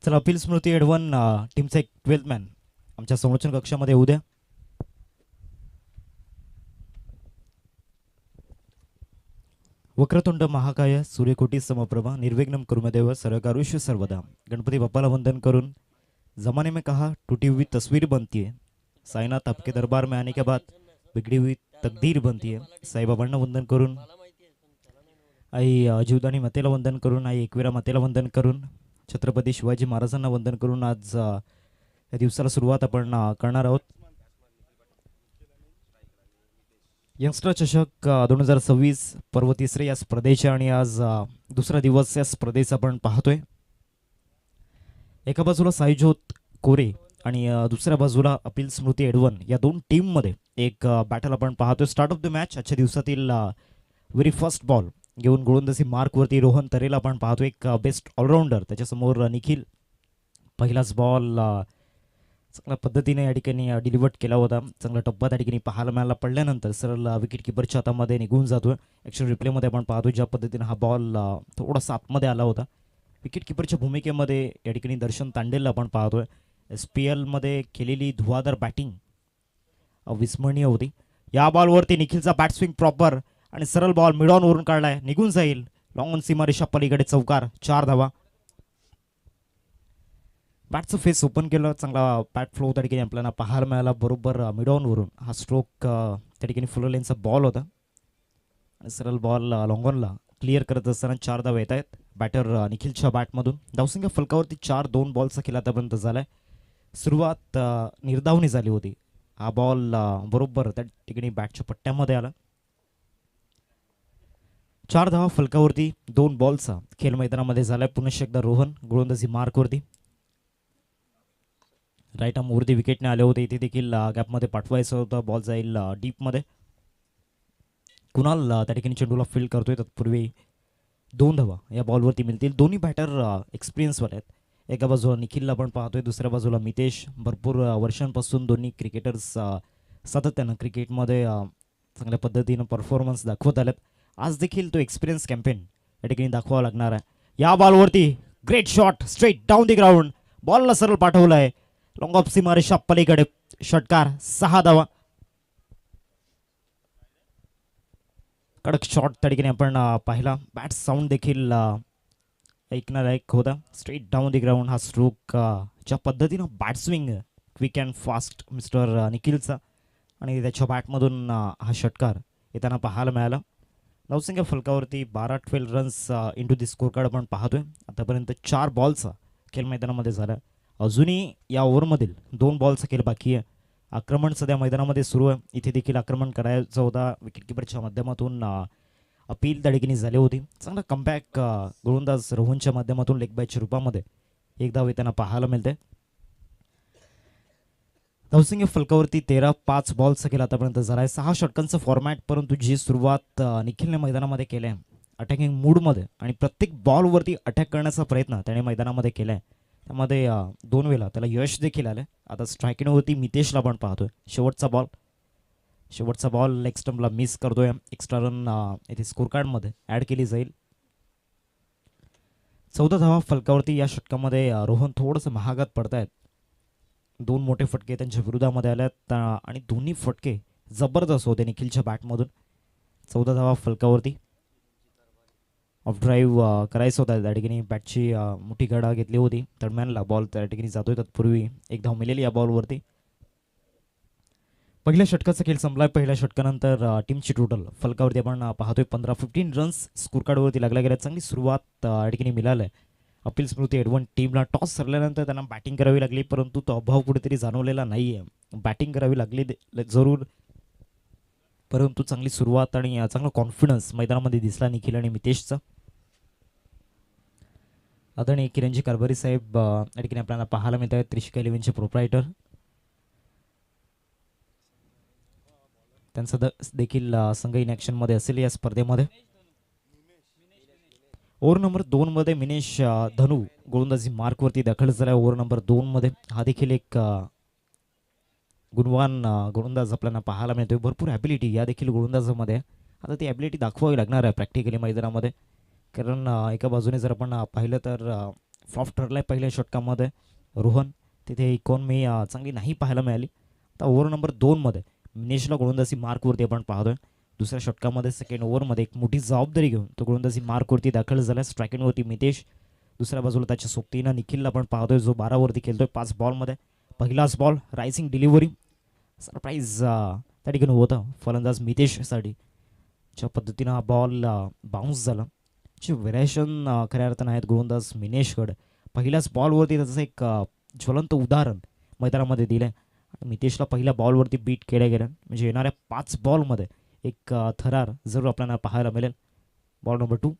चला अपील स्मृती एडवन टीमचा एक 12th मॅन आमच्या संरक्षण कक्षामध्ये येऊ द्या. वक्रतुंड महाकाय सूर्यकोटी समप्रभा निर्विघ्नं कुरुमेदेव सर्वकार्येषु सर्वदा. गणपति बाप्पाला वंदन करून जमाने में कहा टूटी हुई तस्वीर बनती है, साईनाथ आपके दरबार में आने के बाद बिगड़ी हुई तकदीर बनती है. साईबाबांना वंदन करून, आई जीवदानी मातेला वंदन करून, आई एकविरा मातेला वंदन करून, छत्रपती शिवाजी महाराजांना वंदन करून आज या दिवसाला सुरुवात आपण करणार आहोत. यंगस्टर चषक 2026 पर्व तिसरे या स्पर्धेचे आणि आज दुसरा दिवस या स्पर्धेचा आपण पाहतोय. एका बाजूला साईज्योत कोरे आणि दुसऱ्या बाजूला अपील स्मृती एडवन या दोन टीममध्ये एक बॅटल आपण पाहतोय. स्टार्ट ऑफ द मॅच आजच्या दिवसातील व्हेरी फर्स्ट बॉल घेऊन गोलंदाजी मार्कवरती रोहन तरेला आपण पाहतो, एक बेस्ट ऑलराऊंडर. त्याच्यासमोर निखिल. पहिलाच बॉल चांगल्या पद्धतीने या ठिकाणी डिलिव्हर्ड केला होता. चांगला टप्पा त्या ठिकाणी पाहायला मिळाला. पडल्यानंतर सरळ विकेट किपरच्या हातामध्ये निघून जातोय. ॲक्शन रिप्लेमध्ये आपण पाहतो ज्या पद्धतीने हा बॉल थोडासा आतमध्ये आला होता. विकेट किपरच्या भूमिकेमध्ये या ठिकाणी दर्शन तांडेलला आपण पाहतोय. SPL मध्ये केलेली धुवाधार बॅटिंग अविस्मरणीय होती. या बॉलवरती निखिलचा बॅट स्विंग प्रॉपर आणि सरळ बॉल मिड ऑन वरून काढलाय, निघून जाईल. लॉंग ऑन सीमारेषा पलीकडे चौकार, 4 धावा. बॅटचं फेस ओपन केलं, चांगला बॅट फ्लो त्या ठिकाणी आपल्याला पाहायला मिळाला. बरोबर मिड ऑन वरून हा स्ट्रोक त्या ठिकाणी फुल लेनचा बॉल होता आणि सरळ बॉल लॉंग ऑनला क्लिअर करत असताना 4 धावा येत आहेत बॅटर निखिलच्या बॅटमधून. धावसंख्या फलकावरती 4-2 बॉलचा खेळ आतापर्यंत झालाय. सुरुवात निर्धावनी झाली होती. हा बॉल बरोबर त्या ठिकाणी बॅटच्या पट्ट्यामध्ये आला. 4 धावा फलकावरती 2 बॉलचा खेळ मैदानामध्ये झालाय. पुन्हा एकदा रोहन गोलंदाजी मार्कवरती. राईट आर्म वरती विकेटने आले होते. इथे देखील गॅपमध्ये पाठवायचं होतं. बॉल जाईल डीपमध्ये. कुणाल त्या ठिकाणी चेंडूला फील्ड करतोय. तत्पूर्वी 2 धावा या बॉलवरती मिळतील. दोन्ही बॅटर एक्सपिरियन्सवर आहेत. एका बाजूला निखिलला आपण पाहतोय, दुसऱ्या बाजूला मितेश. भरपूर वर्षांपासून दोन्ही क्रिकेटर्स सातत्यानं क्रिकेटमध्ये चांगल्या पद्धतीनं परफॉर्मन्स दाखवत आलेत. आज देखील तो एक्सपिरियन्स कॅम्पेन या ठिकाणी दाखवावा लागणार आहे. या बॉलवरती great shot straight down the ground. बॉलला सरळ पाठवलाय लॉंग ऑफ सीमारेषा पलीकडे, षटकार, 6 धावा. कडक शॉट त्या ठिकाणी आपण पाहिला. बॅट साऊंड देखील ऐकण्यालायक होता. स्ट्रेट डाऊन द ग्राउंड हा स्ट्रोक ज्या पद्धतीनं bat swing quick and fast mister निखिलचा आणि त्याच्या बॅटमधून हा षटकार येताना पाहायला मिळाला. धावसंख्या फलकावरती 12-12 runs into the score card आपण पाहतोय. आतापर्यंत 4 बॉलचा खेळ मैदानामध्ये झाला. अजूनही या ओव्हरमधील 2 बॉलचा खेळ बाकी आहे. आक्रमण सध्या मैदानामध्ये सुरू आहे. इथे देखील आक्रमण करायचं होता. विकेटकीपरच्या माध्यमातून अपील त्या ठिकाणी झाली होती. चांगला कमबॅक गोलंदाज रोहनच्या माध्यमातून लेग बायच्या रूपामध्ये एक धाव येताना पाहायला मिळते. धावसंख्या फलकावरती 13-5 बॉलचा खेळ आतापर्यंत झाला आहे. 6 षटकांचं फॉर्मॅट, परंतु जी सुरुवात निखिलने मैदानामध्ये केली आहे अटॅकिंग मूडमध्ये आणि प्रत्येक बॉलवरती अटॅक करण्याचा प्रयत्न त्याने मैदानामध्ये केला आहे. त्यामध्ये 2 वेळा त्याला यश देखील आलं. आता स्ट्रायकिंगवरती मितेशला आपण पाहतोय. शेवटचा बॉल लेग स्टंपला मिस करतोय. एक्स्ट्रा रन इथे स्कोर कार्डमध्ये ॲड केली जाईल. 14 धावा फलकावरती या षटकामध्ये रोहन थोडंसं महागात पडतायत. 2 मोठे फटके त्यांच्या विरोधामध्ये आल्यात आणि दोन्ही फटके जबरदस्त होते निखिलच्या बॅटमधून. 14 धावा फलकावरती. ऑफ ड्राईव्ह करायचं होता त्या ठिकाणी. बॅटची मोठी गडा घेतली होती. थर्डमॅनला बॉल त्या ठिकाणी जातोय. तत्पूर्वी एक धाव मिळाली या बॉलवरती. पहिल्या षटकाचा खेळ संपलाय. पहिल्या षटकानंतर टीमची टोटल फलकावरती आपण पाहतोय 15-15 रन्स स्कोर कार्डवरती लागल्या गेल्या. चांगली सुरुवात या ठिकाणी मिळाली आहे. अपील स्मृती एडवन टीमला टॉस सरल्यानंतर त्यांना बॅटिंग करावी लागली, परंतु तो अभाव कुठेतरी जाणवलेला नाही आहे. बॅटिंग करावी लागली जरूर, परंतु चांगली सुरुवात आणि चांगला कॉन्फिडन्स मैदानामध्ये दिसला निखिल आणि मितेशचा. आदरणीय किरणजी कारभारी साहेब या ठिकाणी आपल्याला पाहायला मिळत आहेत. त्रिशिका 11चे प्रोप्रायटर. त्यांचा देखील संघ इन ॲक्शनमध्ये असेल या स्पर्धेमध्ये. ओव्हर नंबर 2 मध्ये मिनेश धनू गोलंदाजी मार्कवरती दाखल झाला. ओव्हर नंबर 2 मध्ये हा देखील एक गुणवान गोलंदाज आपल्याला पाहायला मिळतोय. भरपूर ॲबिलिटी या देखील गोलंदाजामध्ये. आता ती ॲबिलिटी दाखवावी लागणार आहे प्रॅक्टिकली मैदानामध्ये. कारण एका बाजूने जर आपण पाहिलं तर फ्लॉप ठरलाय पहिल्या षटकामध्ये रोहन. तिथे इकॉनॉमी चांगली नाही पाहायला मिळाली. आता ओव्हर नंबर 2मध्ये मिनेशला गोलंदाजी मार्कवरती आपण पाहतोय. दुसऱ्या षटकामध्ये सेकंड ओव्हरमध्ये एक मोठी जबाबदारी घेऊन तो गोलंदाजी मार्कवरती दाखल झाला. स्ट्रायकिंगवरती मितेश, दुसऱ्या बाजूला त्याच्या सोबतीनं निखिलला आपण पाहतोय जो 12वरती खेळतोय 5 बॉलमध्ये. पहिलाच बॉल रायसिंग डिलिव्हरी, सरप्राईज त्या ठिकाणी होतं फलंदाज मितेशसाठी. ज्या पद्धतीनं हा बॉल बाउन्स झाला, जे व्हेरिएशन खऱ्या अर्थानं आहेत गोलंदाज मिनेशकडे. पहिल्याच बॉलवरती त्याचं एक ज्वलंत उदाहरण मैदानामध्ये दिलं आहे. मितेशला पहिल्या बॉलवरती बीट केल्या गेलं, म्हणजे येणाऱ्या 5 बॉलमध्ये एक थरार जरूर आपल्याला पाहायला मिळेल. बॉल नंबर 2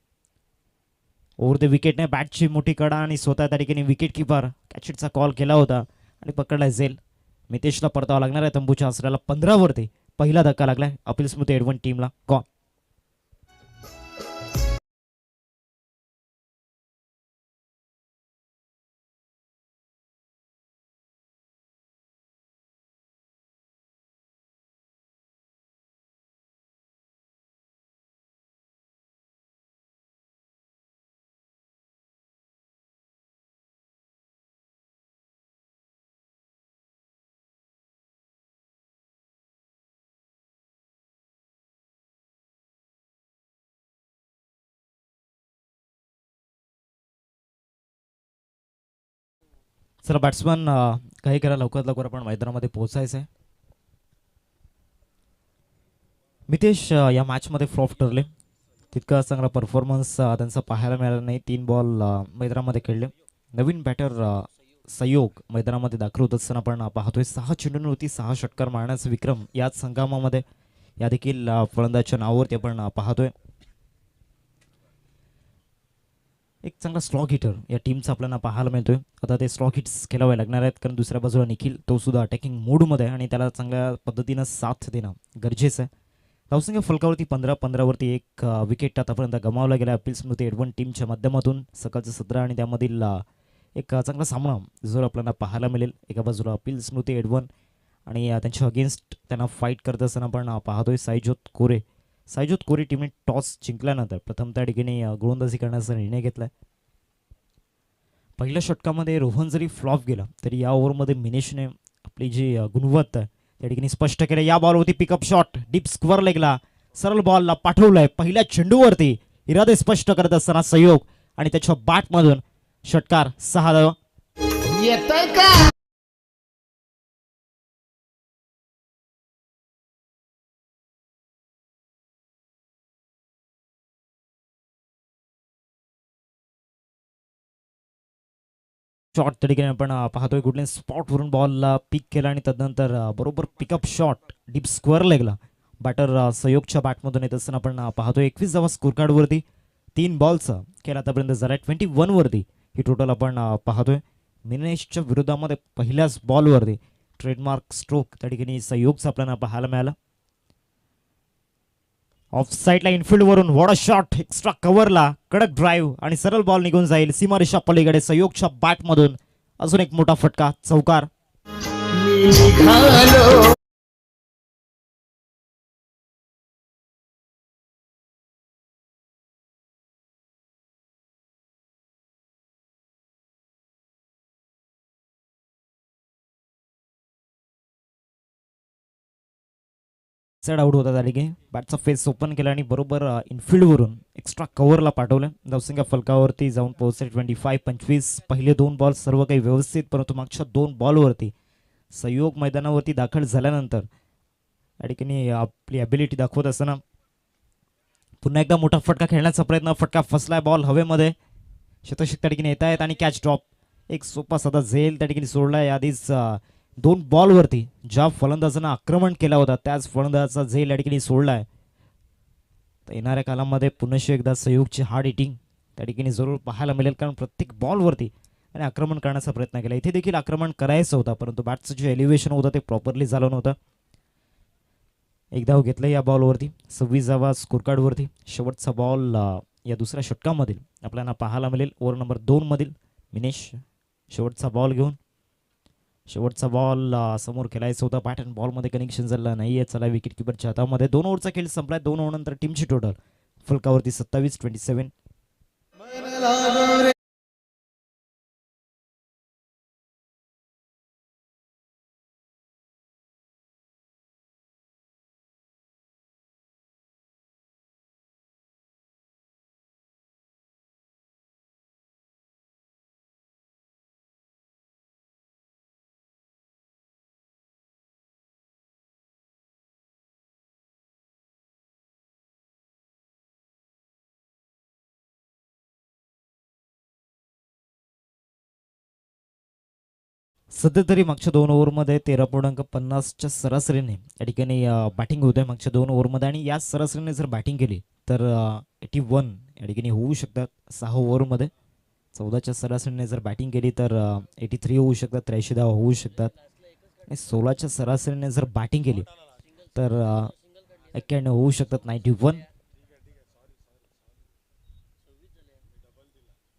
ओव्हर द विकेटने बॅटची मोठी कडा आणि स्वतः त्या ठिकाणी विकेट किपर कॅचिटचा कॉल केला होता आणि पकडला जाईल. मितेशला परतावा लागणार आहे तंबूच्या आसऱ्याला. 15वरती पहिला धक्का लागलाय अपील स्मृती एडवन टीमला. कॉल. चला बॅट्समन काही करा, लवकरात लवकर आपण मैदानामध्ये पोहोचायचं आहे. मितेश या मॅचमध्ये फ्लॉप ठरले. तितका चांगला परफॉर्मन्स त्यांचा पाहायला मिळाला नाही. 3 बॉल मैदानामध्ये खेळले. नवीन बॅटर सहयोग मैदानामध्ये दाखल होत असताना आपण पाहतोय 6 चेंडूंवरती 6 षटकार मारण्याचा विक्रम याच संघामामध्ये या देखील फलंदाजच्या नावावरती आपण पाहतोय. एक चांगला स्लॉग हिटर या टीमचा आपल्याला पाहायला मिळतोय. आता ते स्लॉग हिट्स खेळावे लागणार आहेत, कारण दुसऱ्या बाजूला निखिल तो सुद्धा अटॅकिंग मूडमध्ये आहे आणि त्याला चांगल्या पद्धतीनं साथ देणं गरजेचं आहे. धावसंख्या फलकावरती 15-15वरती एक विकेट आतापर्यंत गमावला गेला अपील स्मृती एडवन टीमच्या माध्यमातून. सकाळचं 17 आणि त्यामधील एक चांगला सामना जर आपल्याला पाहायला मिळेल. एका बाजूला अपील स्मृती एडवन आणि त्यांच्या अगेन्स्ट त्यांना फाईट करत असताना आपण पाहतोय साईजोत कोरे. साईजोत कोरे टीमने टॉस जिंकल्यानंतर प्रथम त्या ठिकाणी गोलंदाजी करण्याचा निर्णय घेतलाय. पहिल्या षटकामध्ये रोहन जरी फ्लॉप गेला तरी या ओव्हरमध्ये मिनेशने आपली जी गुणवत्ता आहे त्या ठिकाणी स्पष्ट केलं. या बॉलवरती पिकअप शॉट डीप स्क्वेअर लेगला सरळ बॉलला पाठवलंय. पहिल्या चेंडूवरती इरादे स्पष्ट करत असताना सहयोग आणि त्याच्या बॅटमधून षटकार 6 धावा. शॉट त्या ठिकाणी आपण पाहतोय कुठल्या स्पॉटवरून बॉलला पिक केला आणि तदनंतर बरोबर पिकअप शॉट डीप स्क्वेअर लेगला बॅटर सहयोगच्या बॅटमधून येत असताना आपण पाहतोय. 21 धावा स्कोर कार्डवरती 3 बॉलचा खेळ आतापर्यंत झाला. 21वरती ही टोटल आपण पाहतोय. मिनेशच्या विरोधामध्ये पहिल्याच बॉलवरती ट्रेडमार्क स्ट्रोक त्या ठिकाणी सहयोगचा आपल्याला पाहायला मिळाला. ऑफ साईडला इनफिल्डवरून वॉट अ शॉट, एक्स्ट्रा कव्हरला कडक ड्राईव्ह आणि सरळ बॉल निघून जाईल सीमारेषा पलीकडे. सहयोगच्या बॅटमधून अजून एक मोठा फटका, चौकार. सेड आउट होता त्या ठिकाणी. बॅटचा फेस ओपन केला आणि बरोबर इनफिल्डवरून एक्स्ट्रा कव्हरला पाठवलं. धावसंख्या फलकावरती जाऊन पोहोचले 25-25. पहिले 2 बॉल सर्व काही व्यवस्थित, परंतु मागच्या 2 बॉलवरती सहयोग मैदानावरती दाखल झाल्यानंतर या ठिकाणी आपली ॲबिलिटी दाखवत असताना पुन्हा एकदा मोठा फटका खेळण्याचा प्रयत्न. फटका फसलाय, बॉल हवेमध्ये. शतशिक त्या ठिकाणी येत आहेत आणि कॅच ड्रॉप. एक सोपा साधा झेल त्या ठिकाणी सोडलाय. आधीच 2 बॉलवरती ज्या फलंदाजांना आक्रमण केला होता त्याच फलंदाजाचा झेल या ठिकाणी सोडलाय. तर येणाऱ्या कालामध्ये पुन्हा एकदा सहयोगची हार्ड हिटिंग त्या ठिकाणी जरूर पाहायला मिळेल, कारण प्रत्येक बॉलवरती आणि आक्रमण करण्याचा प्रयत्न केला. इथे देखील आक्रमण करायचं होतं, परंतु बॅटचं जे एलिव्हेशन होतं ते प्रॉपरली झालं नव्हतं. एक धाव घेतलं या बॉलवरती. 26 धावा स्कोर कार्डवरती. शेवटचा बॉल या दुसऱ्या षटकामधील आपल्याला पाहायला मिळेल. ओव्हर नंबर 2 मधील मिनेश शेवटचा बॉल घेऊन. शेवटचा बॉल समोर खेळायचा होता. बॅट अँड बॉलमध्ये कनेक्शन झालं नाही आहे. चला विकेट किपरच्या हातामध्ये. 2 ओव्हरचा खेळ संपलाय. 2 ओव्हर नंतर टीमची टोटल फलकावरती 27-27. सध्या तरी मागच्या 2 ओव्हरमध्ये 13.50च्या सरासरीने या ठिकाणी बॅटिंग होत आहे मागच्या 2 ओव्हरमध्ये, आणि याच सरासरीने जर बॅटिंग केली तर 81 या ठिकाणी होऊ शकतात 6 ओव्हरमध्ये. 14च्या सरासरीने जर बॅटिंग केली तर 83 होऊ शकतात, 83 धावा होऊ शकतात. आणि 16च्या सरासरीने जर बॅटिंग केली तर 91 होऊ शकतात, 91.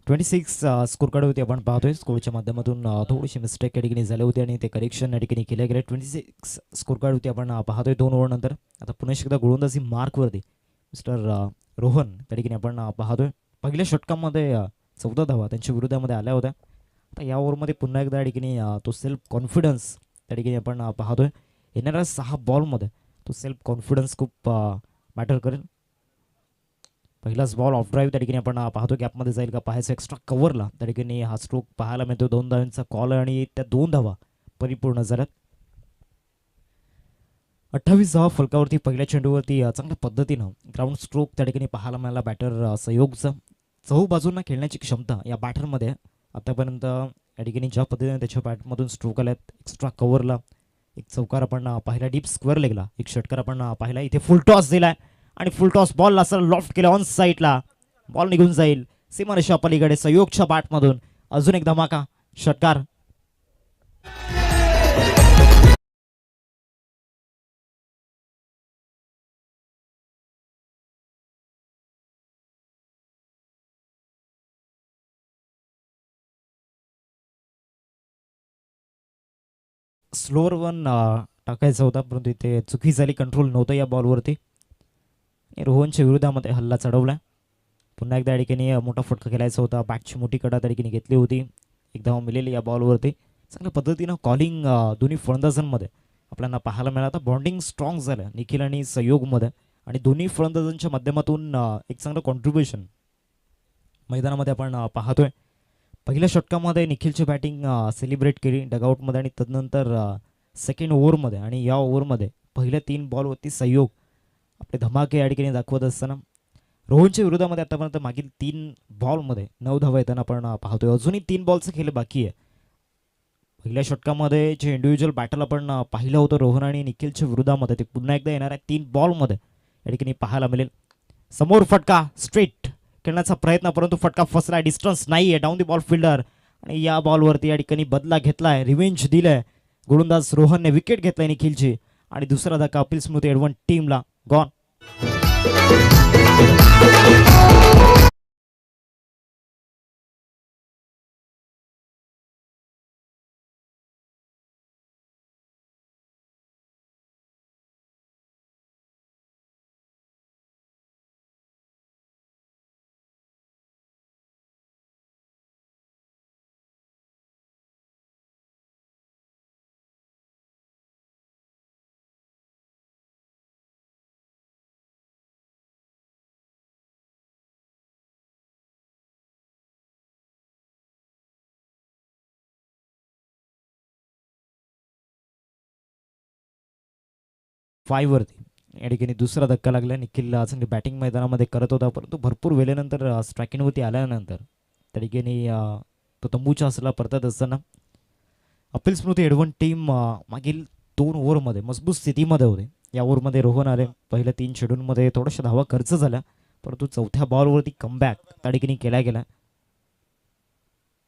26 स्कोर कार्ड होती आपण पाहतोय. स्कोरच्या माध्यमातून थोडीशी मिस्टेक या ठिकाणी झाली होती आणि ते करेक्शन या ठिकाणी केले गेले. 26 स्कोर कार्ड होती आपण पाहतोय 2 ओव्हर नंतर. आता पुन्हा एकदा गोलंदाजी मार्कवरती मिस्टर रोहन त्या ठिकाणी आपण पाहतोय. पहिल्या षटकामध्ये 14 धावा त्यांच्या विरोधामध्ये आल्या होत्या. आता या ओव्हरमध्ये पुन्हा एकदा या ठिकाणी तो सेल्फ कॉन्फिडन्स त्या ठिकाणी आपण पाहतोय. येणाऱ्या 6 बॉलमध्ये तो सेल्फ कॉन्फिडन्स खूप मॅटर करेल. पहिलाच बॉल ऑफ ड्राईव्ह त्या ठिकाणी आपण पाहतो गॅपमध्ये जाईल का पाहायचं. एक्स्ट्रा कव्हरला त्या ठिकाणी हा स्ट्रोक पाहायला मिळतो. 2 धावांचा कॉल आणि त्या 2 धावा परिपूर्ण झाल्यात. 28 धावा फलकावरती पहिल्या चेंडूवरती चांगल्या पद्धतीनं ग्राउंड स्ट्रोक त्या ठिकाणी पाहायला मिळाला बॅटर सहयोगचं. चहू बाजूंना खेळण्याची क्षमता या बॅटरमध्ये आतापर्यंत या ठिकाणी ज्या पद्धतीने त्याच्या बॅटमधून स्ट्रोक आल्यात. एक्स्ट्रा कव्हरला एक चौकार आपण पाहिला, डीप स्क्वेअर लेगला एक षटकार आपण पाहिला. इथे फुल टॉस दिलाय आणि फुल टॉस बॉलला असं लॉफ्ट केलं ऑन साईडला. बॉल निघून जाईल सीमारेषा पलीकडे सहयोगच्या बॅटमधून. अजून एक धमाका षटकार. स्लोअर वन टाकायचा होता परंतु इथे चुकी झाली. कंट्रोल नव्हतं या बॉलवरती. रोहनच्या विरोधामध्ये हल्ला चढवला. पुन्हा एकदा या ठिकाणी मोठा फटका खेळायचा होता. बॅटची मोठी कडा त्या ठिकाणी घेतली होती. एक धाव मिळाली या बॉलवरती. चांगल्या पद्धतीनं कॉलिंग दोन्ही फलंदाजांमध्ये आपल्याला पाहायला मिळालं. बॉन्डिंग स्ट्रॉंग झालं निखिल आणि सहयोगमध्ये, आणि दोन्ही फलंदाजांच्या माध्यमातून एक चांगलं कॉन्ट्रीब्युशन मैदानामध्ये आपण पाहतोय. पहिल्या षटकामध्ये निखिलची बॅटिंग सेलिब्रेट केली डगआउटमध्ये, आणि तदनंतर सेकंड ओव्हरमध्ये आणि या ओव्हरमध्ये पहिल्या 3 बॉलवरती सहयोग आपले धमाके या ठिकाणी दाखवत असताना रोहनच्या विरोधामध्ये आतापर्यंत मागील 3 बॉलमध्ये 9 धावा येताना आपण पाहतोय. अजूनही 3 बॉलचं खेळ बाकी आहे. पहिल्या षटकामध्ये जे इंडिव्हिज्युअल बॅटल आपण पाहिलं होतं रोहन आणि निखिलच्या विरोधामध्ये, ते पुन्हा एकदा येणाऱ्या 3 बॉलमध्ये या ठिकाणी पाहायला मिळेल. समोर फटका स्ट्रेट खेळण्याचा प्रयत्न, परंतु फटका फसला. डिस्टन्स नाही आहे, डाऊन दी बॉल फिल्डर. आणि या बॉलवरती या ठिकाणी बदला घेतलाय, रिव्हेंज दिलाय गोलंदाज रोहनने. विकेट घेतलाय निखिलची आणि दुसरा धक्का अपील स्मृती एडवन टीमला गॉन. फाईव्हवरती या ठिकाणी दुसरा धक्का लागला. निखिल चांगली बॅटिंग मैदानामध्ये करत होता, परंतु भरपूर वेळेनंतर स्ट्रायकिंगवरती आल्यानंतर त्या ठिकाणी तो तंबूच्या असला परतत असताना अपील स्मृती एडवन टीम मागील 2 ओव्हरमध्ये मजबूत स्थितीमध्ये होते. या ओव्हरमध्ये रोहन आले. पहिल्या 3 शेड्यूलमध्ये थोड्याशा धावा खर्च झाल्या, परंतु चौथ्या बॉलवरती कमबॅक त्या ठिकाणी केला गेला.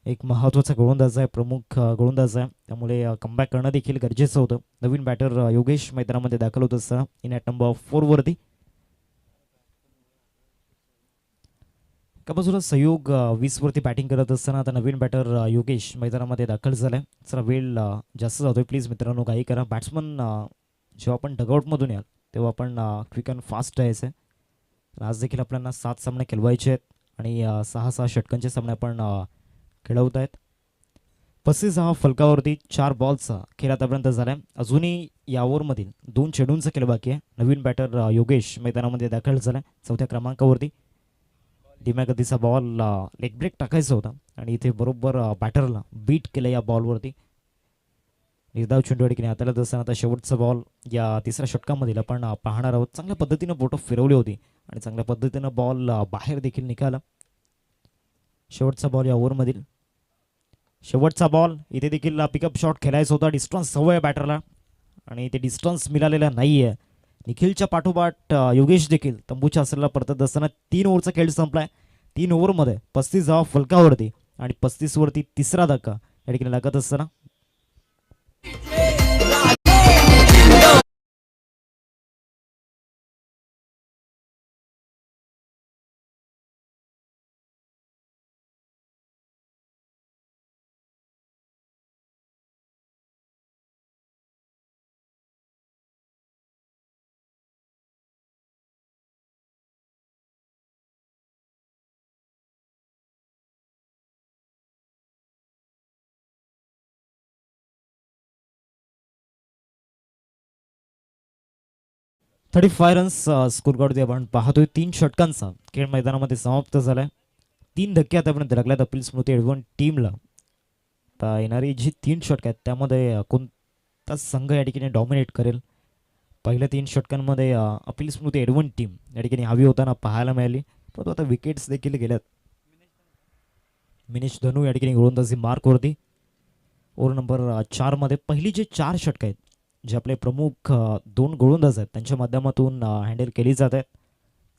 एक महत्त्वाचा गोलंदाज आहे, प्रमुख गोलंदाज आहे, त्यामुळे कमबॅक करणं देखील गरजेचं होतं. नवीन बॅटर योगेश मैदानामध्ये दाखल होत असताना इन ॲट नंबर 4 वरती. एका बाजूला सहयोग 20 वरती बॅटिंग करत असताना आता नवीन बॅटर योगेश मैदानामध्ये दाखल झालाय. जरा वेळ जास्त जातोय, प्लीज मित्रांनो काही करा. बॅट्समन जेव्हा आपण डगआउटमधून याल तेव्हा आपण क्विक अँड फास्ट जायचं आहे. आज देखील आपल्याला 7 सामने खेळवायचे आहेत आणि 6 षटकांचे सामने आपण खेळवत आहेत. 35 फलकावरती 4 बॉल्सचा खेळ आतापर्यंत झाला आहे. अजूनही या ओव्हरमधील 2 चेंडूंचा खेळ बाकी आहे. नवीन बॅटर योगेश मैदानामध्ये दाखल झाला चौथ्या क्रमांकावरती. धीम्या गतीचा बॉल लेग ब्रेक टाकायचा होता आणि इथे बरोबर बॅटरला बीट केलं या बॉलवरती. निर्धाव चेंडू ठिकाणी हाताळत असताना आता शेवटचा बॉल या तिसऱ्या षटकामधील आपण पाहणार आहोत. चांगल्या पद्धतीनं बोटं फिरवली होती आणि चांगल्या पद्धतीनं बॉल बाहेर देखील निघाला. शेवटचा बॉल या ओव्हरमधील शेवटचा बॉल. इथे देखील पिकअप शॉट खेळायचा होता. डिस्टन्स हवं आहे बॅटरला आणि ते डिस्टन्स मिळालेला नाही आहे. निखिलच्या पाठोपाठ योगेश देखील तंबूच्या असलेला परतत असताना 3 ओव्हरचा खेळ संपलाय. 3 ओव्हरमध्ये 35 फलकावरती आणि 35 वरती तिसरा धक्का या ठिकाणी लागत असताना 35 रन्स स्कोर कार्ड आपण पाहतोय. 3 षटकांचा खेळ मैदानामध्ये समाप्त झालाय. 3 धक्के आतापर्यंत लागल्यात अपील स्मृती एडवण टीमला. आता येणारी जी 3 षटक आहेत त्यामध्ये कोणता संघ या ठिकाणी डॉमिनेट करेल. पहिल्या 3 षटकांमध्ये अपील स्मृती एडवण टीम या ठिकाणी हवी होताना पाहायला मिळाली. परंतु आता विकेट्स देखील गेल्यात. मिनेश धनू या ठिकाणी गोलंदाजी मार्कवरती. ओव्हर नंबर 4 मध्ये पहिली जे 4 षटक आहेत जे आपले प्रमुख 2 गोलंदाज आहेत त्यांच्या माध्यमातून हँडल केली जात आहेत.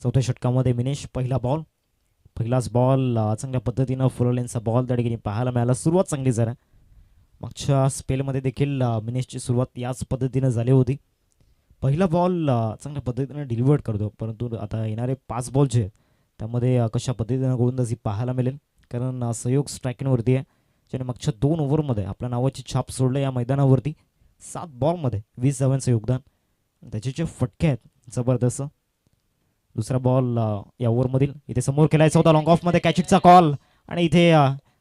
चौथ्या षटकामध्ये मिनेश पहिला बॉल. पहिलाच बॉल चांगल्या पद्धतीनं फुल लेनचा बॉल त्या ठिकाणी पाहायला मिळाला. सुरुवात चांगली झाली. मागच्या स्पेलमध्ये देखील मिनेशची सुरुवात याच पद्धतीनं झाली होती. पहिला बॉल चांगल्या पद्धतीनं डिलिव्हर्ड करतो. परंतु आता येणारे 5 बॉल जे आहेत त्यामध्ये कशा पद्धतीनं गोलंदाजी पाहायला मिळेल. कारण सहयोग स्ट्रायकिंगवरती आहे ज्याने मागच्या 2 ओव्हरमध्ये आपल्या नावाची छाप सोडलं या मैदानावरती. 7 बॉलमध्ये 20 धावांचं योगदान. त्याचे जे फटके आहेत जबरदस्त. दुसरा बॉल या ओव्हरमधील इथे समोर खेळायचा होता. लॉंग ऑफमध्ये कॅचिटचा कॉल आणि इथे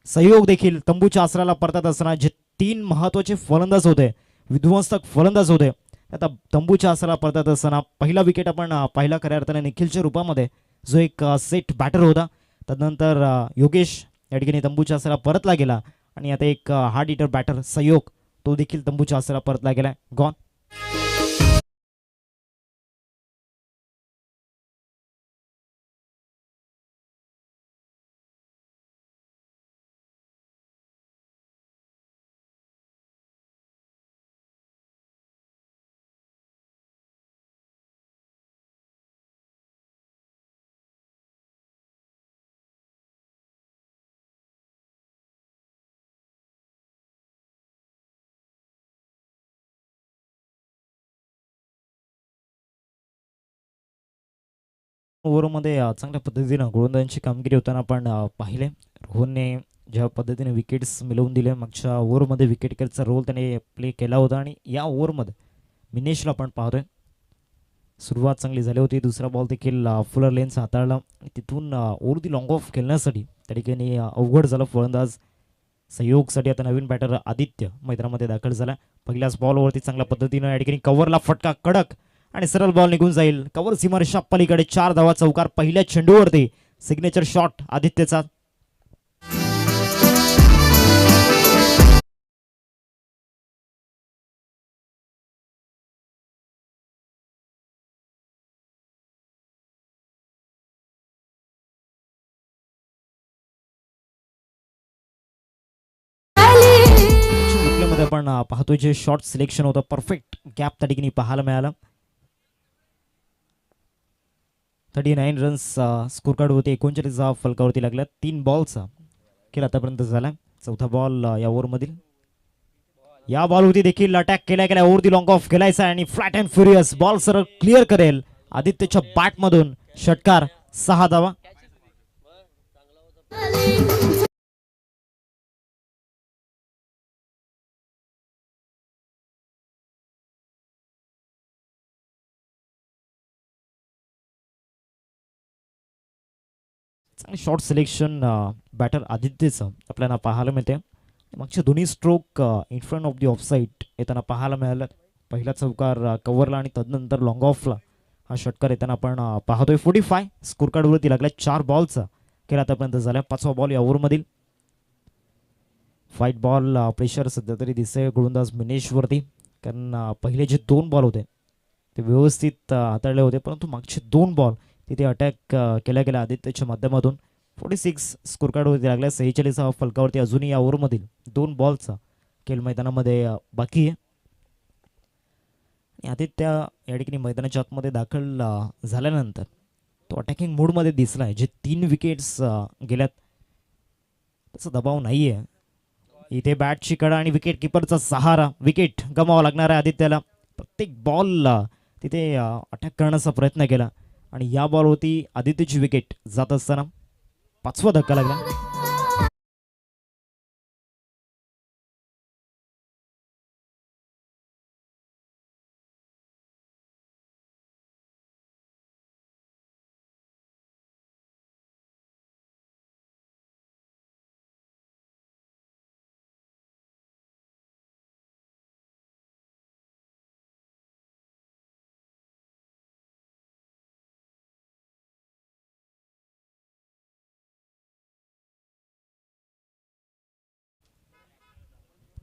सहयोग देखील तंबूच्या आसराला परतत असताना जे 3 महत्त्वाचे फलंदाज होते, विध्वंसक फलंदाज होते, आता तंबूच्या आसराला परतत असताना पहिला विकेट आपण पहिला खऱ्या अर्थाने निखिलच्या रूपामध्ये जो एक सेट बॅटर होता. तदनंतर योगेश या ठिकाणी तंबूच्या आसराला परतला गेला आणि आता एक हार्ड हिटर बॅटर सहयोग तो देखील तंबूच्या आसराला परतला गेला. गॉन. ओव्हरमध्ये चांगल्या पद्धतीनं गोलंदाजांची कामगिरी होताना आपण पाहिले. रोहनने ज्या पद्धतीने विकेट्स मिळवून दिले मागच्या ओव्हरमध्ये विकेट रोल त्याने प्ले केला होता आणि या ओव्हरमध्ये मिनेशला आपण पाहतोय. सुरुवात चांगली झाली होती. दुसरा बॉल देखील फुलर लेन्स हाताळला. तिथून ओव्हर दी लॉंग ऑफ खेळण्यासाठी त्या ठिकाणी अवघड झालं फलंदाज सहयोगसाठी. आता नवीन बॅटर आदित्य मैदानामध्ये दाखल झाला. पहिल्याच बॉलवरती चांगल्या पद्धतीनं या ठिकाणी कव्हरला फटका कडक आणि सरळ बॉल निघून जाईल. कव्हर सीमारेषा पलीकडे 4 धावा चौकार पहिल्या चेंडूवरती. Signature shot आदित्यचा. मध्ये आपण पाहतोय जे शॉट सिलेक्शन होतं परफेक्ट गॅप त्या ठिकाणी पाहायला मिळाला. 39 रन्स स्कोर कार्ड होते. 39 फलकावरती लागल्या. 3 बॉलचा खेळ आतापर्यंत झाला. चौथा बॉल या ओव्हरमधील. या बॉलवरती देखील अटॅक केला गेला. ओव्हर दी लॉंग ऑफ खेळायचा आणि फ्लॅट अँड फ्युरियस बॉल सरळ क्लिअर करेल आदित्यच्या बॅटमधून. षटकार 6 धावा. शॉर्ट सिलेक्शन बॅटर आदित्यचं आपल्याला पाहायला मिळते. मागचे दोन्ही stroke in front of the of side येताना पाहायला मिळालं. पहिला चौकार कव्हरला आणि तदनंतर लॉंग ऑफला हा षटकार येताना आपण पाहतोय. 45 स्कोर कार्डवरती लागला. 4 बॉलचा खेळ आतापर्यंत झाला. 5वा बॉल या ओव्हरमधील. फाईट बॉल प्रेशर सध्या तरी दिसतंय गोलंदाज मिनेशवरती, कारण पहिले जे 2 बॉल होते ते व्यवस्थित हाताळले होते, परंतु मागचे 2 बॉल तिथे अटॅक केल्या गेल्या आदित्यच्या माध्यमातून. 46 स्कोर कार्डवरती लागला. 46 फलकावरती अजूनही या ओव्हरमधील 2 बॉलचा खेळ मैदानामध्ये बाकी आहे. आदित्य या ठिकाणी मैदानाच्या आतमध्ये दाखल झाल्यानंतर तो अटॅकिंग मूडमध्ये दिसला आहे. जे 3 विकेट्स गेल्यात त्याचा दबाव नाही आहे. इथे बॅटची कडा आणि विकेट किपरचा सहारा. विकेट गमावा लागणार आहे आदित्यला. प्रत्येक बॉल तिथे अटॅक करण्याचा प्रयत्न केला आणि या बॉलवरती आदित्यची विकेट जात असताना 5वा धक्का लागला.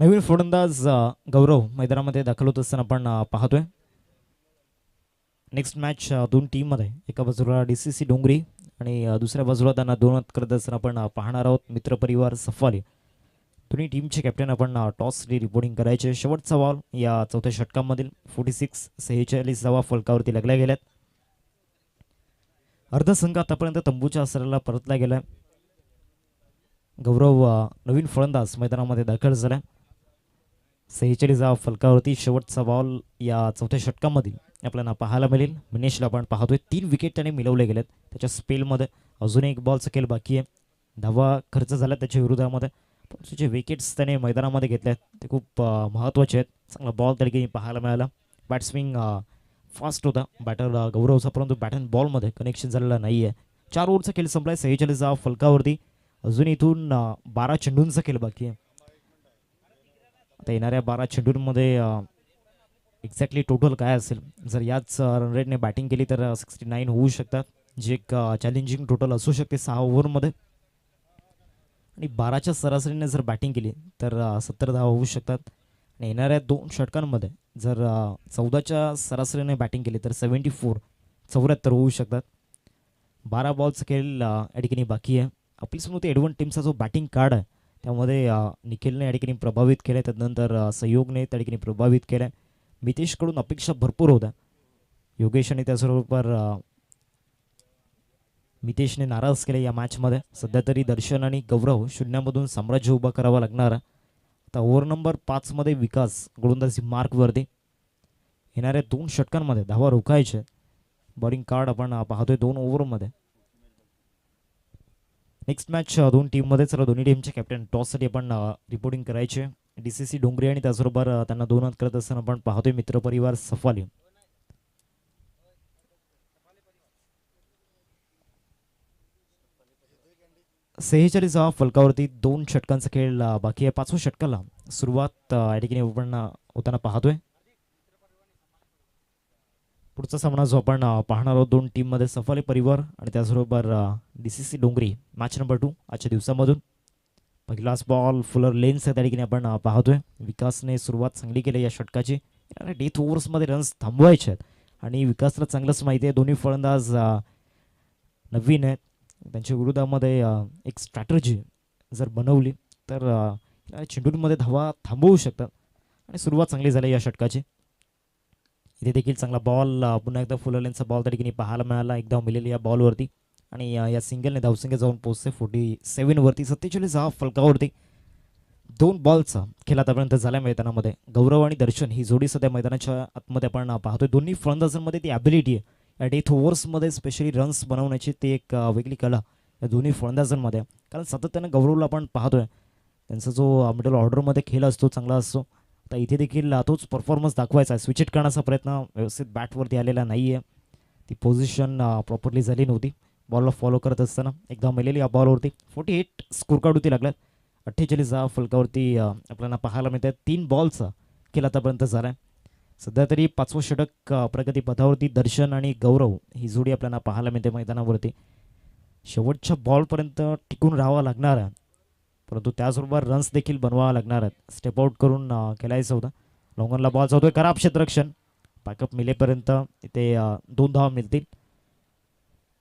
नवीन फलंदाज गौरव मैदानामध्ये दाखल होत असताना आपण पाहतोय. नेक्स्ट मॅच 2 टीममध्ये, एका बाजूला DCC डोंगरी आणि दुसऱ्या बाजूला त्यांना 2 करत असताना आपण पाहणार आहोत मित्रपरिवार सफाली. दोन्ही टीमचे कॅप्टन आपण टॉस रिपोर्टिंग करायचे. शेवटचा बॉल या चौथ्या षटकांमधील. 46 फलकावरती लागल्या गेल्यात. अर्धसंघ आतापर्यंत तंबूच्या आसराला परतला गेलाय. गौरव नवीन फलंदाज मैदानामध्ये दाखल झाला. 46 फलकावरती शेवटचा बॉल या चौथ्या षटकांमधील आपल्याला पाहायला मिळेल. मिनेशला आपण पाहतोय 3 विकेट त्याने मिळवले गेलेत त्याच्या स्पेलमध्ये. अजून एक बॉलचा खेळ बाकी आहे. धावा खर्च झाला त्याच्या विरोधामध्ये, पण जे विकेट्स त्याने मैदानामध्ये घेतले आहेत ते खूप महत्त्वाचे आहेत. चांगला बॉल त्या ठिकाणी पाहायला मिळाला. बॅट्सविंग फास्ट होता बॅटर गौरवचा, परंतु बॅट अँड बॉलमध्ये कनेक्शन झालेला नाही आहे. 4 ओव्हरचा खेळ संपलाय. 46 फलकावरती अजून इथून 12 चेंडूंचा खेळ बाकी आहे. आता येणाऱ्या 12 चेंडूंमध्ये एक्झॅक्टली टोटल काय असेल, जर याच रन रेटने बॅटिंग केली तर 69 होऊ शकतात, जे एक चॅलेंजिंग टोटल असू शकते 6 ओव्हरमध्ये. आणि 12च्या सरासरीने जर बॅटिंग केली तर 70 धावा होऊ शकतात. आणि येणाऱ्या 2 षटकांमध्ये जर 14च्या सरासरीने बॅटिंग केली तर 74 होऊ शकतात. 12 बॉलचा खेळ या ठिकाणी बाकी आहे. आपली समोर एडवन टीमचा जो बॅटिंग कार्ड आहे त्यामध्ये निखिलने या ठिकाणी प्रभावित केलं. त्यानंतर सहयोगने त्या ठिकाणी प्रभावित केलं. मितेशकडून अपेक्षा भरपूर होत्या. योगेश आणि त्याचबरोबर मितेशने नाराज केले या मॅचमध्ये. सध्या तरी दर्शन आणि गौरव शून्यामधून साम्राज्य उभा करावा लागणार. आता ओव्हर नंबर 5 मध्ये विकास गोलंदाजी मार्कवरती. येणाऱ्या 2 षटकांमध्ये धावा रोखायचे. बॉलिंग कार्ड आपण पाहतोय 2 ओव्हरमध्ये. नेक्स्ट मॅच 2 टीममध्ये. चला दोन्ही टीमचे कॅप्टन टॉससाठी आपण रिपोर्टिंग करायचे. DCC डोंगरी आणि त्याचबरोबर त्यांना 2 करत असताना आपण पाहतोय मित्रपरिवार सफाली. सेहेचाळीस फलकावरती 2 षटकांचा खेळ बाकी आहे. 5व्या षटकाला सुरुवात या ठिकाणी आपण होताना पाहतोय. पुढचा सामना जो आपण पाहणार आहोत 2 टीममध्ये, सफाली परिवार आणि त्याचबरोबर DCC डोंगरी. मॅच नंबर 2 आजच्या दिवसामधून. पहिलाच बॉल फुलर लेन्स त्या ठिकाणी आपण पाहतोय. विकासने सुरुवात चांगली केली या षटकाची. डेथ ओव्हर्समध्ये रन्स थांबवायचे आहेत आणि विकासला चांगलंच माहिती आहे. दोन्ही फलंदाज नवीन आहेत. त्यांच्या विरोधामध्ये एक स्ट्रॅटर्जी जर बनवली तर चेंडूंमध्ये धावा थांबवू शकतात आणि सुरुवात चांगली झाली या षटकाची. इथे देखील चांगला बॉल पुन्हा एकदा फुलर लेन्सचा बॉल त्या ठिकाणी पाहायला मिळाला. एकदा मिळेल या बॉलवरती आणि या सिंगलने धावसंख्या जाऊन पोहोचते 47 वरती. 47 फलकावरती 2 बॉलचा खेळ आतापर्यंत झाला मैदानामध्ये. गौरव आणि दर्शन ही जोडी सध्या मैदानाच्या आतमध्ये आपण पाहतोय. दोन्ही फलंदाजांमध्ये ती ॲबिलिटी आहे या डेथ ओव्हर्समध्ये स्पेशली रन्स बनवण्याची. ते एक वेगळी कला या दोन्ही फलंदाजांमध्ये, कारण सातत्यानं गौरवला आपण पाहतोय त्यांचा जो मिडल ऑर्डरमध्ये खेळ असतो चांगला असतो. आता इथे देखील तोच परफॉर्मन्स दाखवायचा आहे. स्विच हिट करण्याचा प्रयत्न व्यवस्थित बॅटवरती आलेला नाही आहे. ती पोझिशन प्रॉपरली झाली नव्हती. बॉलला फॉलो करत असताना एकदा मेलेली या बॉलवरती 48 स्कोर कार्ड होती लागल्यात. 48 फलकावरती आपल्याला पाहायला मिळतात. 3 बॉलचा खेळ आतापर्यंत झाला आहे. सध्या तरी 5वं षटक प्रगतीपथावरती दर्शन आणि गौरव ही जोडी आपल्याला पाहायला मिळते मैदानावरती. शेवटच्या बॉलपर्यंत टिकून राहावं लागणार आहे, परंतु त्याचबरोबर रन्स देखील बनवावा लागणार आहेत. स्टेप आउट करून खेळायचं होतं. लॉंगनला बॉल जातोय, खराब क्षेत्ररक्षण. बॅकअप मिळेपर्यंत इथे 2 धावा मिळतील.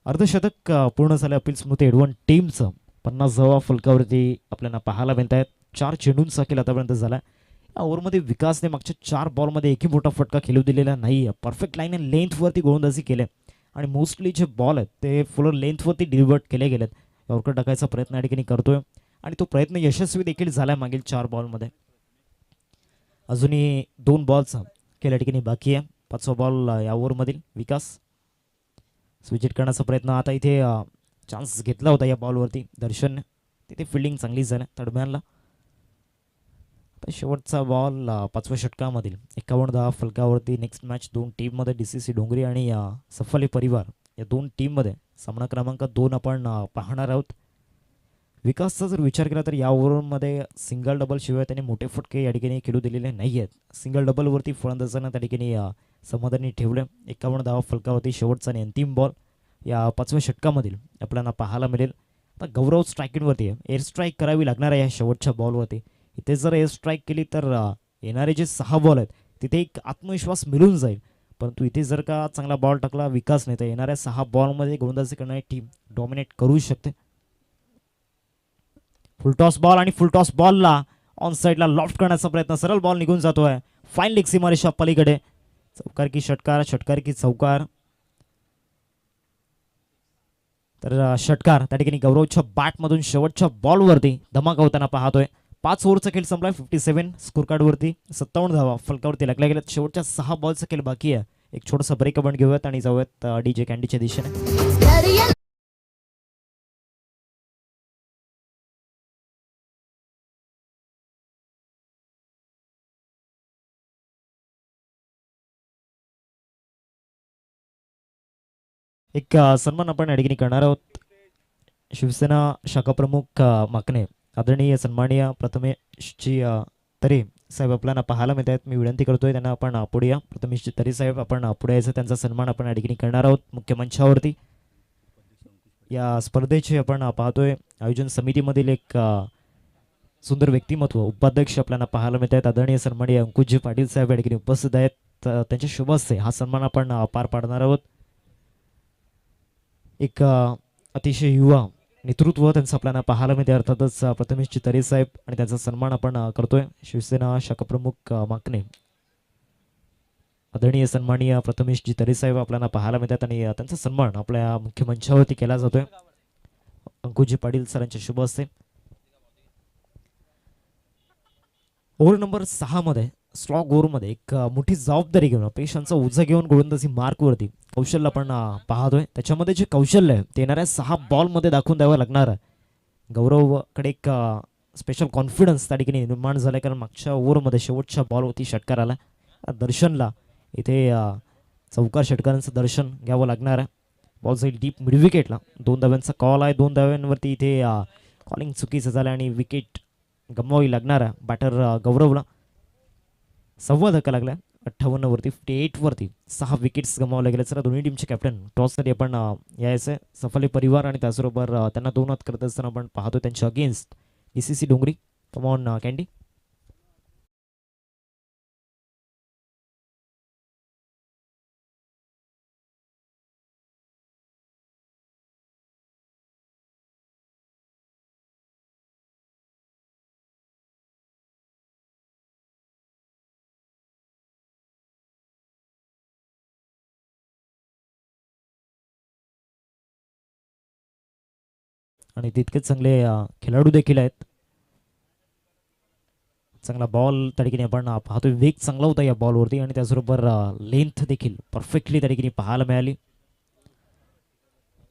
अर्धशतक पूर्ण झाले अपील स्मृती एडवन टीमचं. 50 फलकावरती आपल्याला पाहायला मिळत आहेत. 4 चेंडूंचा खेळ आतापर्यंत झाला. या ओव्हरमध्ये विकासने मागच्या 4 बॉलमध्ये एकही मोठा फटका खेळू दिलेला नाही. परफेक्ट लाईन अँड लेंथवरती गोलंदाजी केले आणि मोस्टली जे बॉल आहेत ते फुल लेंथवरती डिलिव्हर्ड केले गेलेत. यॉर्कर टाकायचा प्रयत्न या ठिकाणी करतोय आणि तो प्रयत्न यशस्वी देखील झाला आहे मागील 4 बॉलमध्ये. अजूनही 2 बॉलचा खेळ या ठिकाणी बाकी आहे. 5वा बॉल या ओव्हरमधील विकास स्विच हिट करण्याचा प्रयत्न. आता इथे चान्स घेतला होता या बॉलवरती दर्शनने, तिथे फिल्डिंग चांगली झाली तडम्यानला. आता शेवटचा बॉल 5व्या षटकामधील 51 फलकावरती. नेक्स्ट मॅच 2 टीममध्ये DCC डोंगरी आणि सफाली परिवार या 2 टीममध्ये सामना क्रमांक 2 आपण पाहणार आहोत. विकासचा जर विचार केला तर या ओव्हरमध्ये सिंगल डबल शिवाय त्याने मोठे फटके या ठिकाणी खेळू दिलेले नाही आहेत. सिंगल डबलवरती फलंदाजांना त्या ठिकाणी समाधानी ठेवलं. 51 फलकावरती शेवटचा आणि अंतिम बॉल या 5व्या षटकामधील आपल्याला पाहायला मिळेल. आता गौरव स्ट्रायकिंगवरती आहे. एअर स्ट्राईक करावी लागणार आहे या शेवटच्या बॉलवरती. इथे जर एअर स्ट्राईक केली तर येणारे जे 6 बॉल आहेत तिथे एक आत्मविश्वास मिळून जाईल, परंतु इथे जर का चांगला बॉल टाकला विकासने तर येणाऱ्या 6 बॉलमध्ये गोलंदाजी करणारी टीम डॉमिनेट करू शकते. फुलटॉस बॉल आणि फुलटॉस बॉलला ऑन साईडला लॉफ्ट करण्याचा प्रयत्न. सरळ बॉल निघून जातोय फाईन लेग सीमारेषा पलीकडे. चौकार की षटकार, षटकार की चौकार. तर षटकार त्या ठिकाणी गौरवच्या बॅटमधून शेवटच्या बॉलवरती धमाका होताना पाहतोय. 5 ओव्हरचा खेळ संपलाय. 57 स्कोर कार्डवरती 57 धावा फलकावरती लागल्या गेल्यात. शेवटच्या 6 बॉलचा खेळ बाकी आहे. एक छोटासा ब्रेक आपण घेऊयात आणि जाऊयात DJ कॅन्डीच्या दिशेने. एक सन्मान आपण या ठिकाणी करणार आहोत. शिवसेना शाखा प्रमुख माकणे आदरणीय सन्माननीय प्रथमेशजी तरे साहेब आपल्याला पाहायला मिळत आहेत. मी विनंती करतोय त्यांना आपण पुढे या. प्रथमेशजी तरे साहेब आपण पुढे यायचं, त्यांचा सन्मान आपण या ठिकाणी करणार आहोत मुख्य मंचावरती. या स्पर्धेचे आपण पाहतोय आयोजन समितीमधील एक सुंदर व्यक्तिमत्व उपाध्यक्ष आपल्याला पाहायला मिळत आहेत. आदरणीय सन्माननीय अंकुशजी पाटील साहेब या ठिकाणी उपस्थित आहेत. त्यांच्या शुभ हस्ते हा सन्मान आपण पार पाडणार आहोत. एक अतिशय युवा नेतृत्व त्यांचं आपल्याला पाहायला मिळते. अर्थातच प्रथमेशजी तरे साहेब आणि त्यांचा सन्मान आपण करतोय. शिवसेना शाखा प्रमुख माकणे आदरणीय सन्माननीय प्रथमेशजी तरे साहेब आपल्याला पाहायला मिळतात आणि त्यांचा सन्मान आपल्या मुख्य मंचावरती केला जातोय अंकुशजी पाटील सरांच्या शुभ हस्ते. ओव्हर नंबर 6 मध्ये स्ट्रॉंग ओव्हरमध्ये एक मोठी जबाबदारी घेऊन पेशांचा ओझा घेऊन गोलंदाजी मार्कवरती कौशल्य आपण पाहतोय. त्याच्यामध्ये जे कौशल्य आहे ते येणाऱ्या 6 बॉलमध्ये दाखवून द्यावं लागणार आहे. गौरवकडे एक स्पेशल कॉन्फिडन्स त्या ठिकाणी निर्माण झाला, कारण मागच्या ओव्हरमध्ये शेवटच्या बॉलवरती षटकार आला. दर्शनला इथे चौकार षटकारांचं दर्शन घ्यावं लागणार आहे. बॉल जाईल डीप मिड विकेटला. 2 धाव्यांचा कॉल आहे. 2 धाव्यांवरती इथे कॉलिंग चुकीचं झालं आणि विकेट गमवावी लागणार आहे बॅटर गौरवला. 1.25 धक्का लागला. 58 वरती 58 वरती 6 विकेट्स गमावल्या गेल्या. सर दोन्ही टीमचे कॅप्टन टॉससाठी आपण यायचं आहे. सफाली परिवार आणि त्याचबरोबर त्यांना 2 हात करत असताना आपण पाहतो त्यांच्या अगेन्स्ट DCC डोंगरी. Come on candy. आणि तितकेच चांगले खेळाडू देखील आहेत. चांगला बॉल त्या ठिकाणी आपण पाहतोय. वेग चांगला होता या बॉलवरती आणि त्याचबरोबर लेंथ देखील परफेक्टली त्या ठिकाणी पाहायला मिळाली.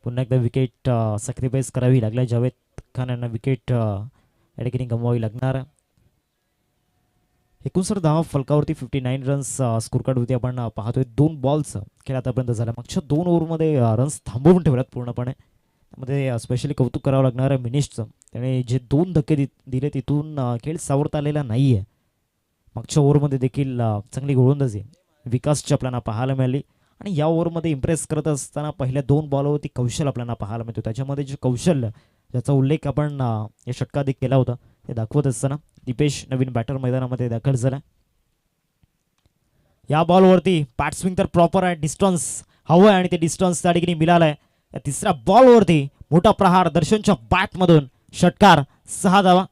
पुन्हा एकदा विकेट सॅक्रिफाईस करावी लागल्या. जावेद खान यांना विकेट या ठिकाणी गमवावी लागणार. 59 धावा फलकावरती 59 रन्स स्कोर कार्ड होती आपण पाहतोय. 2 बॉल्स खेळ आतापर्यंत झाला. मागच्या 2 ओव्हरमध्ये रन्स थांबवून ठेवल्यात पूर्णपणे. त्यामध्ये स्पेशली कौतुक करावं लागणार आहे मिनिशचं. त्याने जे 2 धक्के दिले तिथून खेळ सावरता आलेला नाही आहे. मागच्या ओव्हरमध्ये देखील चांगली गोलंदाजी विकासची आपल्याला पाहायला मिळाली. आणि या ओव्हरमध्ये इम्प्रेस करत असताना पहिल्या 2 बॉलवरती कौशल आपल्याला पाहायला मिळतो. त्याच्यामध्ये जे कौशल्य ज्याचा उल्लेख आपण या षटकात केला होता ते दाखवत असताना दीपेश नवीन बॅटर मैदानामध्ये दाखल झाला. या बॉलवरती पॅट स्विंग तर प्रॉपर आहे, डिस्टन्स हवं आहे आणि ते डिस्टन्स त्या ठिकाणी मिळालंय. या तिसऱ्या बॉलवरती मोठा प्रहार दर्शनच्या बॅटमधून, षटकार 6 धावा.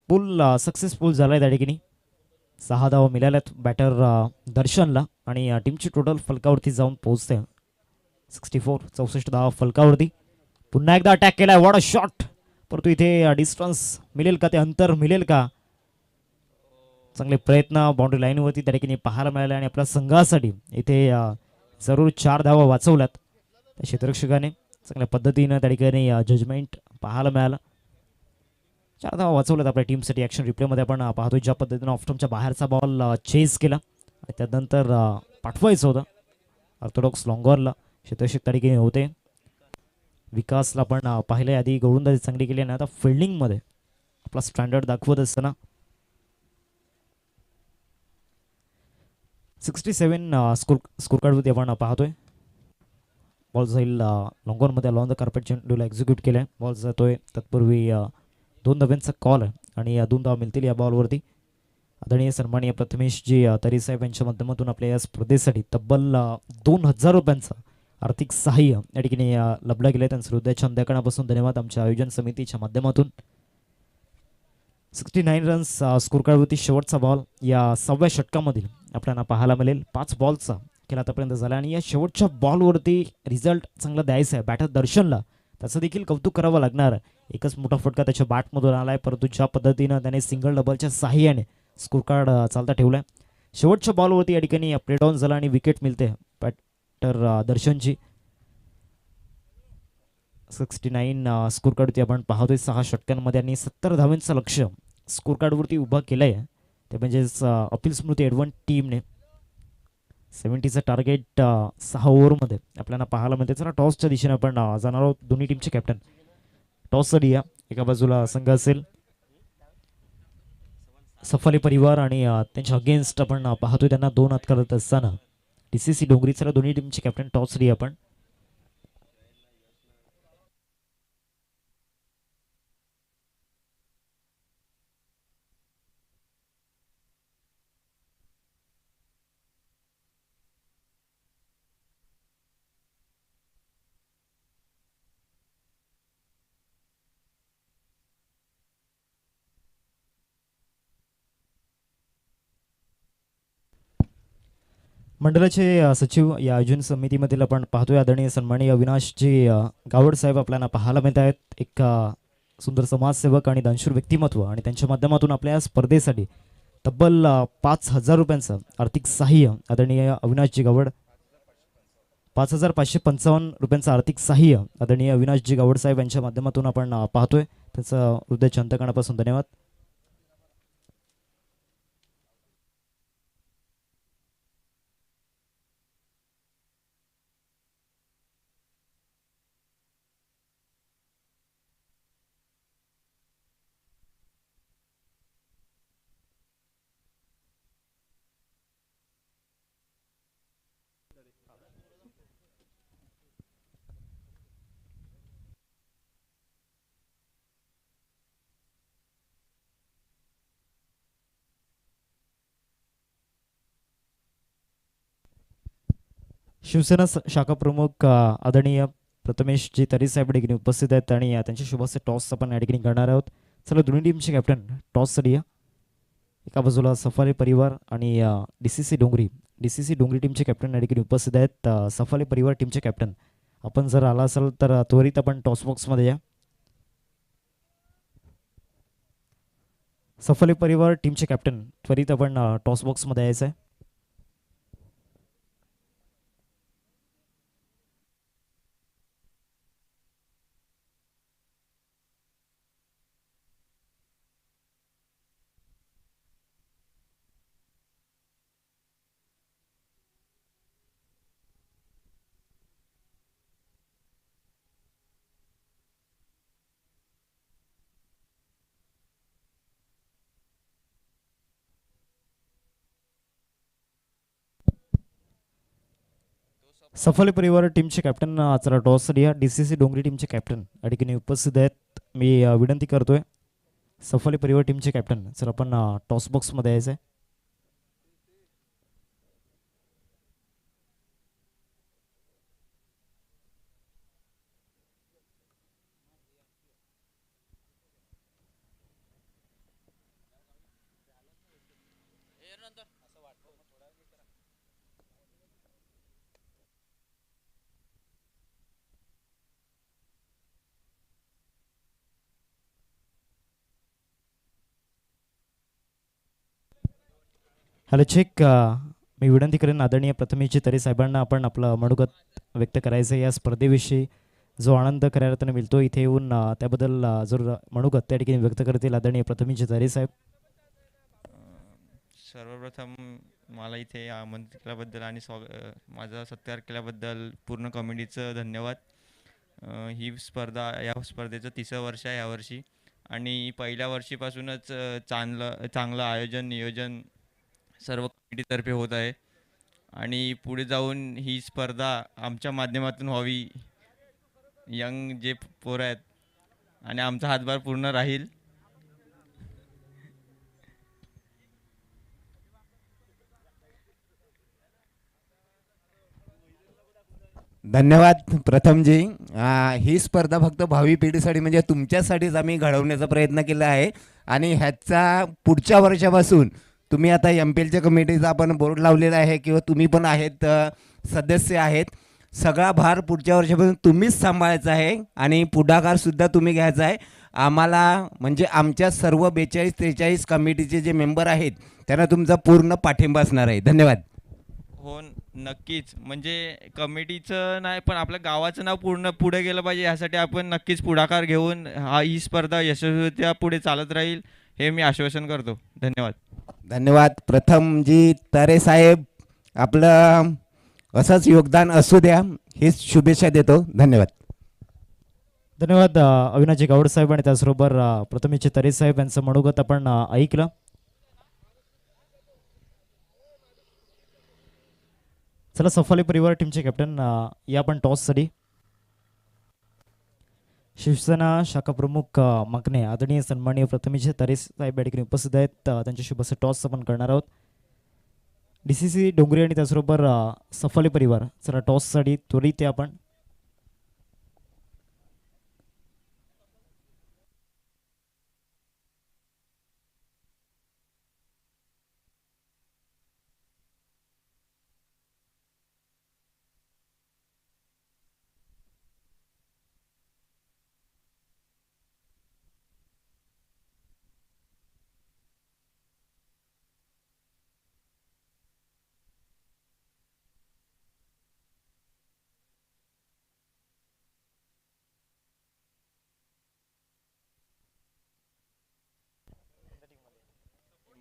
फुल सक्सेसफुल झालाय त्या ठिकाणी. 6 धावा मिळाल्यात बॅटर दर्शनला आणि टीमची टोटल फलकावरती जाऊन पोहोचते 64, 64 धावा फलकावरती. पुन्हा एकदा अटॅक केलाय, वॉट अ शॉट. परंतु इथे डिस्टन्स मिळेल का, ते अंतर मिळेल का. चांगले प्रयत्न बाउंड्री लाईनवरती त्या ठिकाणी पाहायला मिळाले आणि आपल्या संघासाठी इथे जरूर 4 धावा वाचवल्यात क्षेत्ररक्षकाने. चांगल्या पद्धतीनं त्या ठिकाणी जजमेंट पाहायला मिळालं. 4 धावा वाचवल्यात आपल्या टीमसाठी. ॲक्शन रिप्लेमध्ये आपण पाहतोय ज्या पद्धतीनं ऑफस्टम्पच्या बाहेरचा बॉल चेस केला आणि त्यानंतर पाठवायचं होतं ऑर्थोडॉक्स लॉंगॉनला. क्षेत्ररक्षक त्या ठिकाणी होते. विकासला आपण पाहिले आधी गोलंदाजी चांगली केली आणि आता फिल्डिंगमध्ये आपला स्टँडर्ड दाखवत असताना 67 स्कोर कार्डवरती आपण पाहतोय. बॉल जाईल लॉंगॉनमध्ये अलॉन द कार्पेट चेंडूला एक्झिक्यूट केलाय. बॉल जातोय तत्पूर्वी 2 धाब्यांचा कॉल आहे आणि 2 धावा मिळतील या बॉलवरती. आदरणीय सन्माननीय प्रथमेशजी तरीसाहेब यांच्या माध्यमातून आपल्या या स्पर्धेसाठी तब्बल 2000 रुपयांचा आर्थिक सहाय्य या ठिकाणी लभलं गेलं. त्यांचं हृदयाच्या अंधकरणापासून धन्यवाद. आमच्या आयोजन समितीच्या माध्यमातून 69 रन्स स्कोर कार्डवरती शेवटचा बॉल या 6व्या षटकामधील आपल्याला पाहायला मिळेल. 5 बॉलचा खेळ आतापर्यंत झाला आणि या शेवटच्या बॉलवरती रिझल्ट चांगला द्यायचा आहे बॅटर दर्शनला. त्याचं देखील कौतुक करावं लागणार आहे. एकच मोठा फटका त्याच्या बॅटमधून आलाय, परंतु ज्या पद्धतीनं त्याने सिंगल डबलच्या सहाय्याने स्कोर कार्ड चालता ठेवलाय. शेवटच्या बॉलवरती या ठिकाणी प्ले डाऊन झाला आणि विकेट मिळते बॅटर दर्शनची. 69 स्कोर कार्डवरती आपण पाहतोय 6 षटकांमध्ये आणि 70 धावांचं लक्ष स्कोर कार्डवरती उभं केलंय. ते म्हणजेच अपिल स्मृती एडवन टीमने 70चं टार्गेट 6 ओव्हरमध्ये आपल्याला पाहायला मिळते. चला टॉसच्या दिशेने आपण जाणार आहोत. दोन्ही टीमचे कॅप्टन टॉससाठी या. एका बाजूला संघ असेल सफाली परिवार आणि त्यांच्या अगेन्स्ट आपण पाहतोय त्यांना 2 हात करत असताना DCC डोंगरी. चला दोन्ही टीमचे कॅप्टन टॉससाठी आपण. मंडळाचे सचिव या आयोजन समितीमधील आपण पाहतोय आदरणीय सन्माननीय अविनाशजी गावड साहेब आपल्याला पाहायला मिळत आहेत. एक सुंदर समाजसेवक आणि दानशूर व्यक्तिमत्व आणि त्यांच्या माध्यमातून आपल्या या स्पर्धेसाठी तब्बल 5000 रुपयांचं आर्थिक सहाय्य आदरणीय अविनाशजी गावड. 5555 रुपयांचं आर्थिक सहाय्य आदरणीय अविनाशजी गावड साहेब यांच्या माध्यमातून आपण पाहतोय. त्याचं हृदयाच्या अंतकरणापासून धन्यवाद. शिवसेना शाखा प्रमुख आदरणीय प्रथमेशजी तरी साहेब ठिकाणी उपस्थित आहेत आणि त्यांच्या शुभाचे टॉस आपण या ठिकाणी करणार आहोत. चला दोन्ही टीमचे कॅप्टन टॉससाठी या. एका बाजूला सफारी परिवार आणि DCC डोंगरी टीमचे कॅप्टन या ठिकाणी उपस्थित आहेत. सफारी परिवार टीमचे कॅप्टन आपण जर आला असाल तर त्वरित आपण टॉस बॉक्समध्ये या. सफारी परिवार टीमचे कॅप्टन त्वरित आपण टॉस बॉक्समध्ये यायचं आहे. सफाली परिवार टीमचे कॅप्टन चला टॉससाठी या DCC डोंगरी टीमचे कॅप्टन या ठिकाणी उपस्थित आहेत. मी विनंती करतोय सफाली परिवार टीमचे कॅप्टन चला आपण टॉस बॉक्समध्ये यायचं आहे. Hello check. मी विनंती करेन आदरणीय प्रथमेशजी तरे साहेबांना आपण आपलं मनोगत व्यक्त करायचं या स्पर्धेविषयी जो आनंद खऱ्या अर्थाने मिळतो इथे येऊन त्याबद्दल जर मनोगत त्या ठिकाणी व्यक्त करतील आदरणीय प्रथमेशजी तरे साहेब. सर्वप्रथम मला इथे आमंत्रित केल्याबद्दल आणि माझा सत्कार केल्याबद्दल पूर्ण कमिटीचं धन्यवाद. ही स्पर्धा या स्पर्धेचं 3रं वर्ष आहे यावर्षी आणि पहिल्या वर्षीपासूनच चांगलं आयोजन नियोजन सर्व कमिटीतर्फे होत आहे आणि पुढे जाऊन ही स्पर्धा आमच्या माध्यमातून व्हावी. यंग जे पोरं आहेत आणि आमचा हातभार पूर्ण राहील. धन्यवाद प्रथमजी. ही स्पर्धा फक्त भावी पिढीसाठी म्हणजे तुमच्यासाठीच आम्ही घडवण्याचा प्रयत्न केला आहे आणि ह्याचा पुढच्या वर्षापासून तुम्ही आता MPLच्या कमिटीचा आपण बोर्ड लावलेला आहे किंवा तुम्ही पण आहेत सदस्य आहेत. सगळा भार पुढच्या वर्षापासून तुम्हीच सांभाळायचा आहे आणि पुढाकारसुद्धा तुम्ही घ्यायचा आहे. आम्हाला म्हणजे आमच्या सर्व 42-43 कमिटीचे जे मेंबर आहेत त्यांना तुमचा पूर्ण पाठिंबा असणार आहे. धन्यवाद. हो नक्कीच. म्हणजे कमिटीचं नाही पण आपल्या गावाचं नाव पूर्ण पुढे गेलं पाहिजे यासाठी आपण नक्कीच पुढाकार घेऊन ही स्पर्धा यशस्वीरित्या पुढे चालत राहील हे मी आश्वासन करतो. धन्यवाद. धन्यवाद प्रथमजी तरे साहेब. आपलं असंच योगदान असू द्या हीच शुभेच्छा देतो. धन्यवाद. धन्यवाद अविनाशजी गावड साहेब आणि त्याचबरोबर प्रथमेशजी तरे साहेब यांचं मनोगत आपण ऐकलं. चला सफाली परिवार टीमचे कॅप्टन या पण टॉससाठी शिवसेना शाखा प्रमुख मागणे आदरणीय सन्माननीय प्रथमेश तरे साहेब या ठिकाणी उपस्थित आहेत. त्यांच्याशी बस टॉस आपण करणार आहोत. DCC डोंगरी आणि त्याचबरोबर सफाली परिवार चला टॉससाठी त्वरित आपण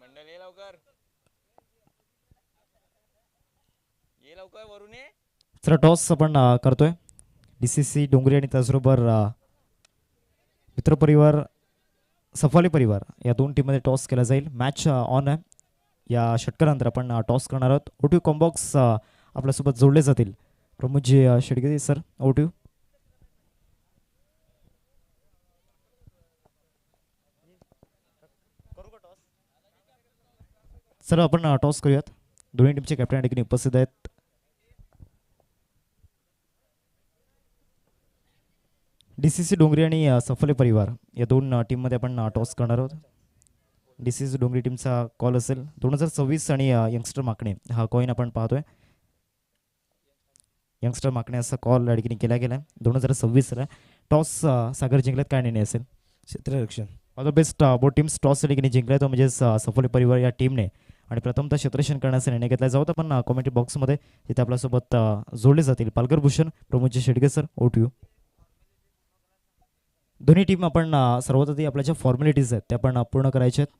मंडळ ये लवकर वरून ये. चला टॉस आपण करतोय. DCC डोंगरी आणि त्याचबरोबर मित्रपरिवार सफाली परिवार या दोन टीममध्ये टॉस केला जाईल. मॅच ऑन आहे. या षटकानंतर आपण टॉस करणार आहोत. ओटीव्ही कॉम्बॉक्स आपल्यासोबत जोडले जातील. प्रमोदजी शेडगे सर ओटीव्ही. सर आपण टॉस करूयात. दोन्ही टीमचे कॅप्टन या ठिकाणी उपस्थित आहेत. DCC डोंगरी आणि सफाली परिवार या दोन टीममध्ये आपण टॉस करणार आहोत. DCC डोंगरी टीमचा कॉल असेल 2026 आणि यंगस्टर माकणे हा कॉईन आपण पाहतोय. यंगस्टर माकणे असा कॉल या ठिकाणी केला गेला. 2026 टॉस सागर जिंकल्यात काय निर्णय असेल? क्षेत्ररक्षण. All the best both teams. Toss या ठिकाणी जिंकलाय तो म्हणजे सफाली परिवार या टीमने आणि प्रथमतः क्षेत्ररक्षण करण्याचा निर्णय घेतला. जाऊ आपण कॉमेंट्री बॉक्समध्ये तिथे आपल्यासोबत जोडले जातील पालघर भूषण प्रमोदजी शेडगे सर ओटीव्ही. दोन्ही टीम आपण सर्वात आधी आपल्या ज्या फॉर्मॅलिटीज आहेत त्या आपण पूर्ण करायच्या आहेत.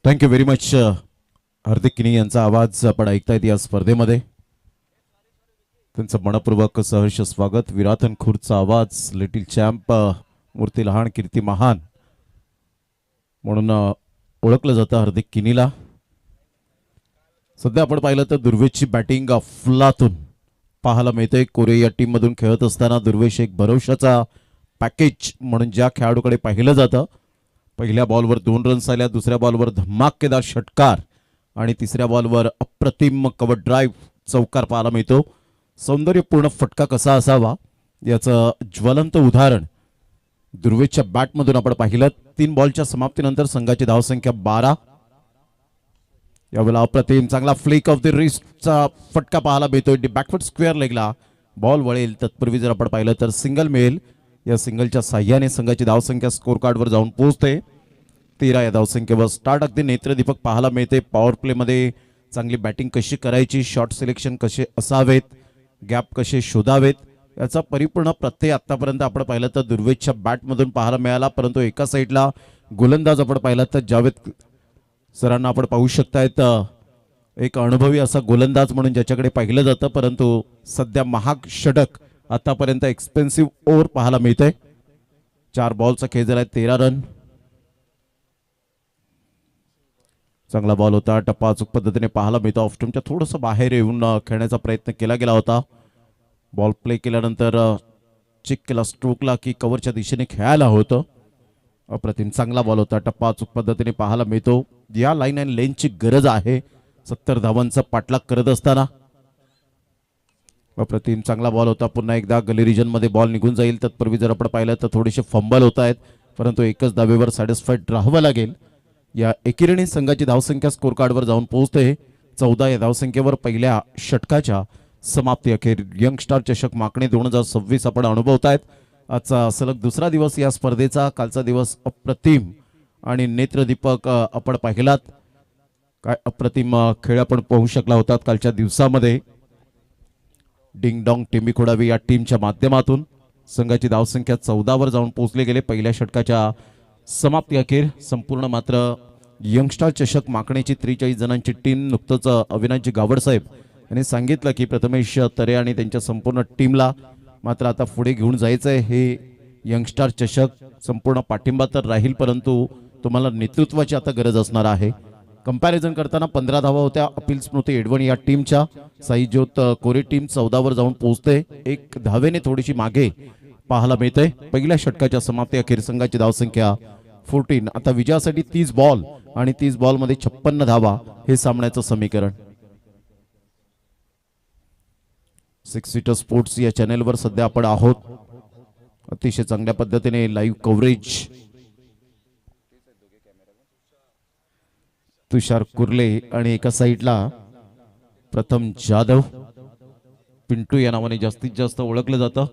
थँक्यू व्हेरी मच हार्दिक किनी यांचा आवाज आपण ऐकतायत या स्पर्धेमध्ये. त्यांचं मनपूर्वक सहर्ष स्वागत. विराथन खुर्दचा आवाज, लिटिल चॅम्प, मूर्ती लहान कीर्ती महान म्हणून ओळखलं जातं हार्दिक किनीला. सध्या आपण पाहिलं तर दुर्वेशची बॅटिंग अफलातून पाहायला मिळते. कोरे या टीम मधून खेळत असताना दुर्वेश एक भरवशाचा पॅकेज म्हणून ज्या खेळाडूकडे पाहिलं जातं. पहिल्या बॉलवर 2 रन्स आल्या, दुसऱ्या बॉलवर धमाकेदार षटकार आणि तिसऱ्या बॉलवर अप्रतिम कव्हर ड्राईव्ह चौकार पाहायला मिळतो. सौंदर्यपूर्ण फटका कसा असावा याचं ज्वलंत उदाहरण दुर्वेशच्या बॅटमधून आपण पाहिलं. 3 बॉलच्या समाप्तीनंतर संघाची धावसंख्या 12. यावेळेला अप्रतिम चांगला फ्लिक ऑफ द रिस्टचा फटका पाहायला मिळतोय. बॅकवर्ड स्क्वेअर लेगला बॉल वळेल तत्पूर्वी जर आपण पाहिलं तर सिंगल मिळेल. या सिंगलच्या साह्याने संघाची धावसंख्या स्कोर कार्डवर जाऊन पोहोचते 13 या धावसंख्येवर. स्टार्ट अगदी नेत्रदीपक पाहायला मिळते. पॉवर प्लेमध्ये चांगली बॅटिंग कशी करायची, शॉट सिलेक्शन कसे असावेत, गॅप कसे शोधावेत याचा परिपूर्ण प्रत्यय आतापर्यंत आपण पाहिलं तर दुर्वेशच्या बॅटमधून पाहायला मिळाला. परंतु एका साईडला गोलंदाज आपण पाहिला तर जावेद सरांना आपण पाहू शकतायत. एक अनुभवी असा गोलंदाज म्हणून ज्याच्याकडे पाहिलं जातं, परंतु सध्या महाग षटक आतापर्यंत एक्सपेन्सिव्ह ओव्हर पाहायला मिळतंय. 4 बॉलचा खेळ झालाय, 13 रन. चांगला बॉल होता, टप्पा अचूक पद्धतीने पाहायला मिळतो. ऑफस्टम्पच्या थोडंसं बाहेर येऊन खेळण्याचा प्रयत्न केला गेला होता. बॉल प्ले केल्यानंतर चेक केला स्ट्रोकला की कव्हरच्या दिशेने खेळायला होतं. अप्रतिम चांगला बॉल होता, टप्पा अचूक पद्धतीने पाहायला मिळतो. या लाईन अँड लेनची गरज आहे 70 धावांचा पाठलाग करत असताना. अप्रतिम चांगला बॉल होता. पुन्हा एकदा गली रिजन मध्ये बॉल निघून जाईल. तत्पूर्वी जर आपण पाहिलं तर थोडेसे फंबल होत आहेत, परंतु एकच धावेवर सॅटिस्फाईड राहावं लागेल. या एकेरीने संघाची धावसंख्या स्कोर कार्डवर जाऊन पोहोचते 14 या धावसंख्येवर. पहिल्या षटकाच्या समाप्ती अखेर यंगस्टार चषक माकणे 2026 आपण अनुभवतायत. आजचा सलग दुसरा दिवस या स्पर्धेचा. कालचा दिवस अप्रतिम आणि नेत्रदीपक आपण पाहिलात. काय अप्रतिम खेळ आपण पाहू शकला होता कालच्या दिवसामध्ये. डिंग डॉंग टिंबी खोडावी या टीमच्या माध्यमातून संघाची धावसंख्या 14 वर जाऊन पोहोचले गेले. पहिल्या षटकाच्या समाप्ती अखेर संपूर्ण मात्र यंगस्टार चषक माकण्याची 43 जणांची टीम. नुकतंच अविनाशजी गावड साहेब यांनी सांगितलं की प्रथमेश तरे आणि त्यांच्या संपूर्ण टीमला मात्र आता पुढे घेऊन जायचंय. हे यंगस्टार चषक संपूर्ण पाठिंबा तर राहील, परंतु तुम्हाला नेतृत्वाची आता गरज असणार आहे. कंपॅरिझन करताना 15 धावा होत्या अपील स्मृती एडवण या टीमच्या. साई ज्योत कोरे टीम 14 वर जाऊन पोहोचते. 1 धावेने थोडीशी मागे पाहायला मिळते. पहिल्या षटकाच्या समाप्ती अखेर संघाची धावसंख्या 14. आता विजयासाठी 30 बॉल आणि 30 बॉल मध्ये 56 धावा हे सामन्याचं समीकरण. 6 सीटर स्पोर्ट्स या चॅनेलवर सध्या आपण आहोत. अतिशय चांगल्या पद्धतीने लाईव्ह कव्हरेज. तुषार कुर्ले आणि एका साईडला प्रथम जाधव, पिंटू या नावाने जास्तीत जास्त ओळखलं जातं.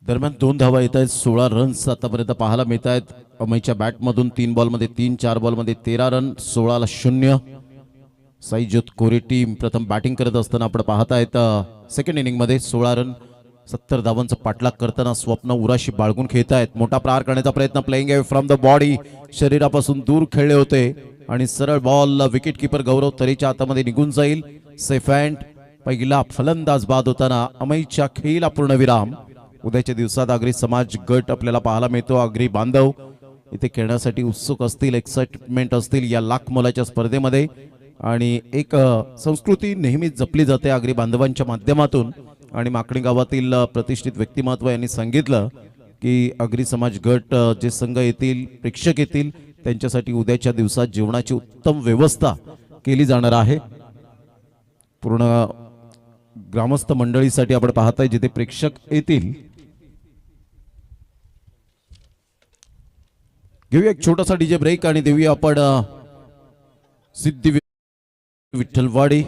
दरम्यान 2 धावा येत आहेत, 16 रन्स आतापर्यंत पाहायला मिळत आहेत. अमयच्या बॅटमधून 3 बॉलमध्ये 3, 4 बॉलमध्ये 13 रन, 16-0. साई ज्योत कोरे टीम प्रथम बॅटिंग करत असताना आपण पाहतायत सेकंड इनिंग मध्ये 16 रन 70 धावांचा पाठलाग करताना स्वप्न उराशी बाळगून खेळत आहेत. मोठा प्रहार करण्याचा प्रयत्न, playing away from the body, शरीरापासून दूर खेळले होते आणि सरळ बॉल विकेट किपर गौरव तरेच्या हातामध्ये निघून जाईल. Safe hand. पहिला फलंदाज बाद होताना अमयच्या खेळीला पूर्णविराम. उद्याच्या दिवसात आगरी समाज गट आपल्याला पाहायला मिळतो. आगरी बांधव इथे खेळण्यासाठी उत्सुक असतील, एक्साइटमेंट असतील या लाख मोलाच्या स्पर्धेमध्ये. आणि एक संस्कृती नेहमीच जपली जाते आगरी बांधवांच्या माध्यमातून. आणि माकणी गावातील प्रतिष्ठित व्यक्तिमत्व यांनी सांगितलं की आगरी समाज गट जे संघ येतील, प्रेक्षक येतील, त्यांच्यासाठी उद्याच्या दिवसात जेवणाची उत्तम व्यवस्था केली जाणार आहे. पूर्ण ग्रामस्थ मंडळीसाठी आपण पाहताय जिथे प्रेक्षक येतील. घेऊया एक छोटासा डीजे ब्रेक आणि देऊया आपण सिद्धी विठ्ठलवाडी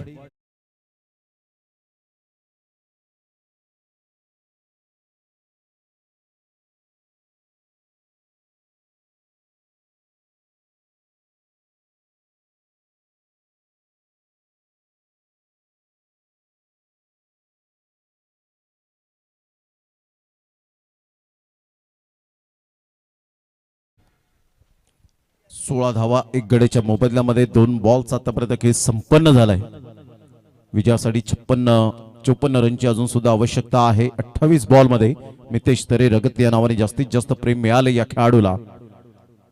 16 धावा 1 गड्याच्या मोबदल्यामध्ये 2 बॉल्स आतापर्यंत खेळ संपन्न झालाय. विजयासाठी 54 रनची अजून सुद्धा आवश्यकता आहे. 28 बॉल मध्ये मितेश तरे रगत या नावाने जास्तीत जास्त प्रेम मिळाले या खेळाडूला.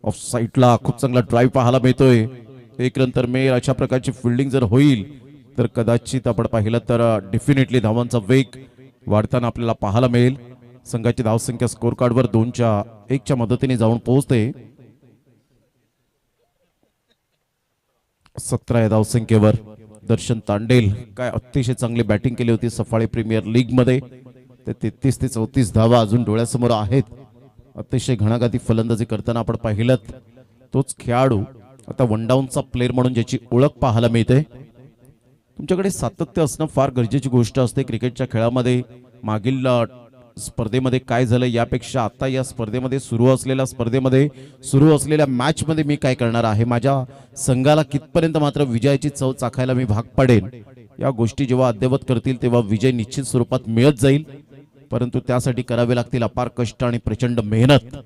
ऑफ साईडला खूप चांगला ड्राईव्ह पाहायला मिळतोय. एक रन तर मिळेल. अशा प्रकारची फिल्डिंग जर होईल तर कदाचित आपण पाहिलं तर डेफिनेटली धावांचा वेग वाढताना आपल्याला पाहायला मिळेल. संघाची धावसंख्या स्कोर कार्डवर 2-1 मदतीने जाऊन पोहोचते. 17 या धावसंख्येवर दर्शन तांडेल काय अतिशय चांगली बॅटिंग केली होती सफाळी प्रीमियर लीग मध्ये. 33 ते 34 धावा अजून डोळ्यासमोर आहेत. अतिशय घणाघाती फलंदाजी करताना आपण पाहिलं तोच खेळाडू आता वन डाऊनचा प्लेअर म्हणून ज्याची ओळख पाहायला मिळते. तुमच्याकडे सातत्य असणं फार गरजेची गोष्ट असते क्रिकेटच्या खेळामध्ये. मागील स्पर्धेमध्ये काय झालं यापेक्षा आता या स्पर्धेमध्ये सुरू असलेल्या मॅच मध्ये मी काय करणार आहे, माझ्या संघाला कितपर्यंत मात्र विजयाची चव चाखायला मी भाग पडेन, या गोष्टी जेव्हा अद्ययावत करतील तेव्हा विजय निश्चित स्वरूपात मिळत जाईल. परंतु त्यासाठी करावे लागतील अपार कष्ट आणि प्रचंड मेहनत.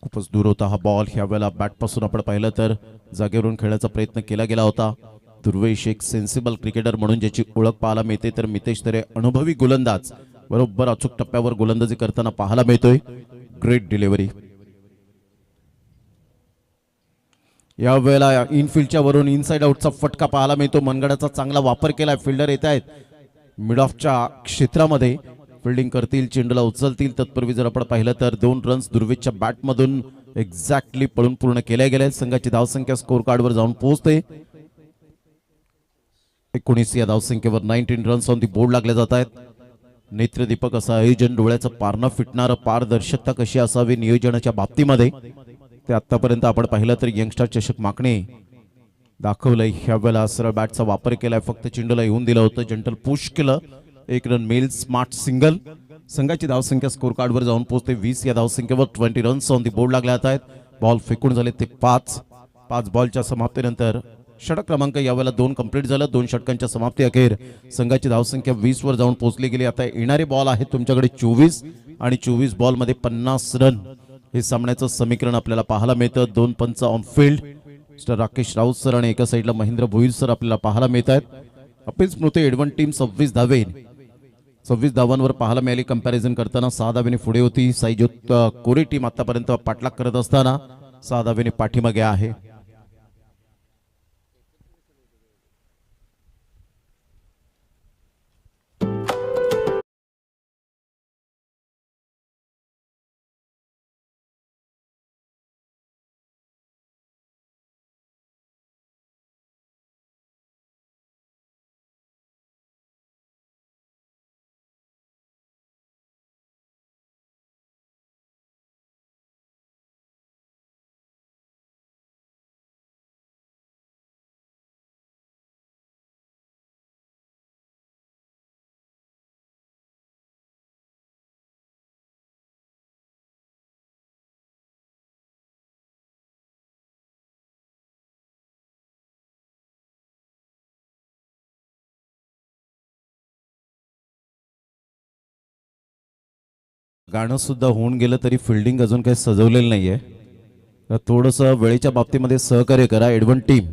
खूपच दूर होता हा बॉल. ह्यावेळेला बॅट पासून आपण पाहिलं तर जागेवरून खेळण्याचा प्रयत्न केला गेला होता. दुर्वेश एक सेन्सिबल क्रिकेटर म्हणून ज्याची ओळख पाहायला मिळते तर मितेश तरे अनुभवी गोलंदाज बरोबर अचूक टप्प्यावर गोलंदाजी करताना पाहायला मिळतोय. Great delivery. यावेळेला इनफिल्डच्या वरून इनसाइड आउटचा फटका पाहायला मिळतो. मनगडाचा चांगला वापर केलाय. फिल्डर येत आहेत मिड ऑफच्या क्षेत्रामध्ये. फिल्डिंग करतील, चेंडूला उचलतील. तत्पूर्वी जर आपण पाहिलं तर 2 रन्स दुर्वेशच्या बॅटमधून एक्झॅक्टली पळून पूर्ण केल्या गेल्या. संघाची धावसंख्या स्कोर कार्डवर जाऊन पोहोचते. 19 या धावसंख्येवर 19 रन्स ऑन दी बोर्ड लागले जात आहेत. नेत्रदीपक असं आयोजन, डोळ्याचं पारणं फिटणारं, पारदर्शकता कशी असावी नियोजनाच्या बाबतीमध्ये ते आतापर्यंत आपण पाहिलं तर यंगस्टर चषक माकणे दाखवलंय. ह्यावेळेला सरळ बॅटचा वापर केलाय. फक्त चेंडूला येऊन दिलं होतं. जंटल पुश केलं. 1 रन मिळेल. Smart single. संघाची धावसंख्या स्कोर कार्डवर जाऊन पोहोचते. 20 या धावसंख्येवर 20 रन्स ऑन दी बोर्ड लागले जात आहेत. बॉल फेकून झाले ते 5 बॉलच्या समाप्तीनंतर षटक क्रमांक यावेळेला 2 कंप्लीट झालं. 2 षटकांच्या समाप्ती अखेर संघाची धावसंख्या 20 वर जाऊन पोहोचली गेली. आता येणारे बॉल आहेत तुमच्याकडे 24 आणि 24 बॉल मध्ये 50 रन हे सामन्याचं समीकरण आपल्याला पाहायला मिळतं. 2 पंच on field mister Rakesh Raut sir आणि एका साईडला महेंद्र भोईर सर आपल्याला पाहायला मिळत आहेत. अपील स्मृती एडवन टीम 26 धावांवर पाहायला मिळाली. कंपॅरिझन करताना 6 धावेने पुढे होती. साईज्योत कोरे टीम आतापर्यंत पाठलाग करत असताना 6 धावेने पाठीमागे आहे. गाणं सुद्धा होऊन गेलं तरी फिल्डिंग अजून काही सजवलेलं नाहीये. तर थोडंसं वेळेच्या बाबतीमध्ये सहकार्य करा एडवन टीम.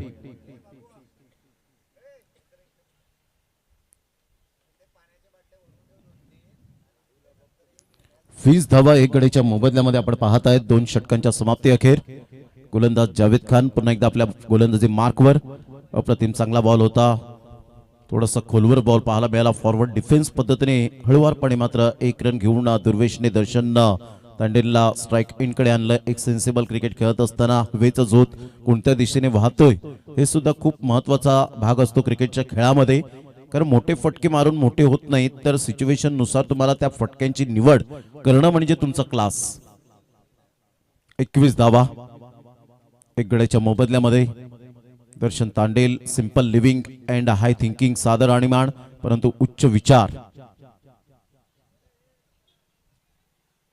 वीस धावा 1 गडीच्या मोबदल्यामध्ये आपण पाहत आहेत. 2 षटकांच्या समाप्ती अखेर गोलंदाज जावेद खान पुन्हा एकदा आपल्या गोलंदाजी मार्कवर. अप्रतिम चांगला बॉल होता. थोडासा खोलवर बॉल पाहायला मिळाला. फॉरवर्ड डिफेन्स पद्धतीने हळुवारपणे मात्र 1 रन घेऊन दुर्वेशने दर्शन तांडेलला स्ट्राईक इन कडे आणलं. एक सेन्सिबल क्रिकेट खेळत असताना हवेचा झोत कोणत्या दिशेने वाहतोय हे सुद्धा खूप महत्वाचा भाग असतो क्रिकेटच्या खेळामध्ये. कारण मोठे फटके मारून मोठे होत नाहीत, तर सिच्युएशन नुसार तुम्हाला त्या फटक्यांची निवड करणं म्हणजे तुमचा क्लास. 21 धावा 1 गड्याच्या मोबदल्यामध्ये. Darshan Tandel simple living and high thinking, सादर आणीमान परंतु उच्च विचार.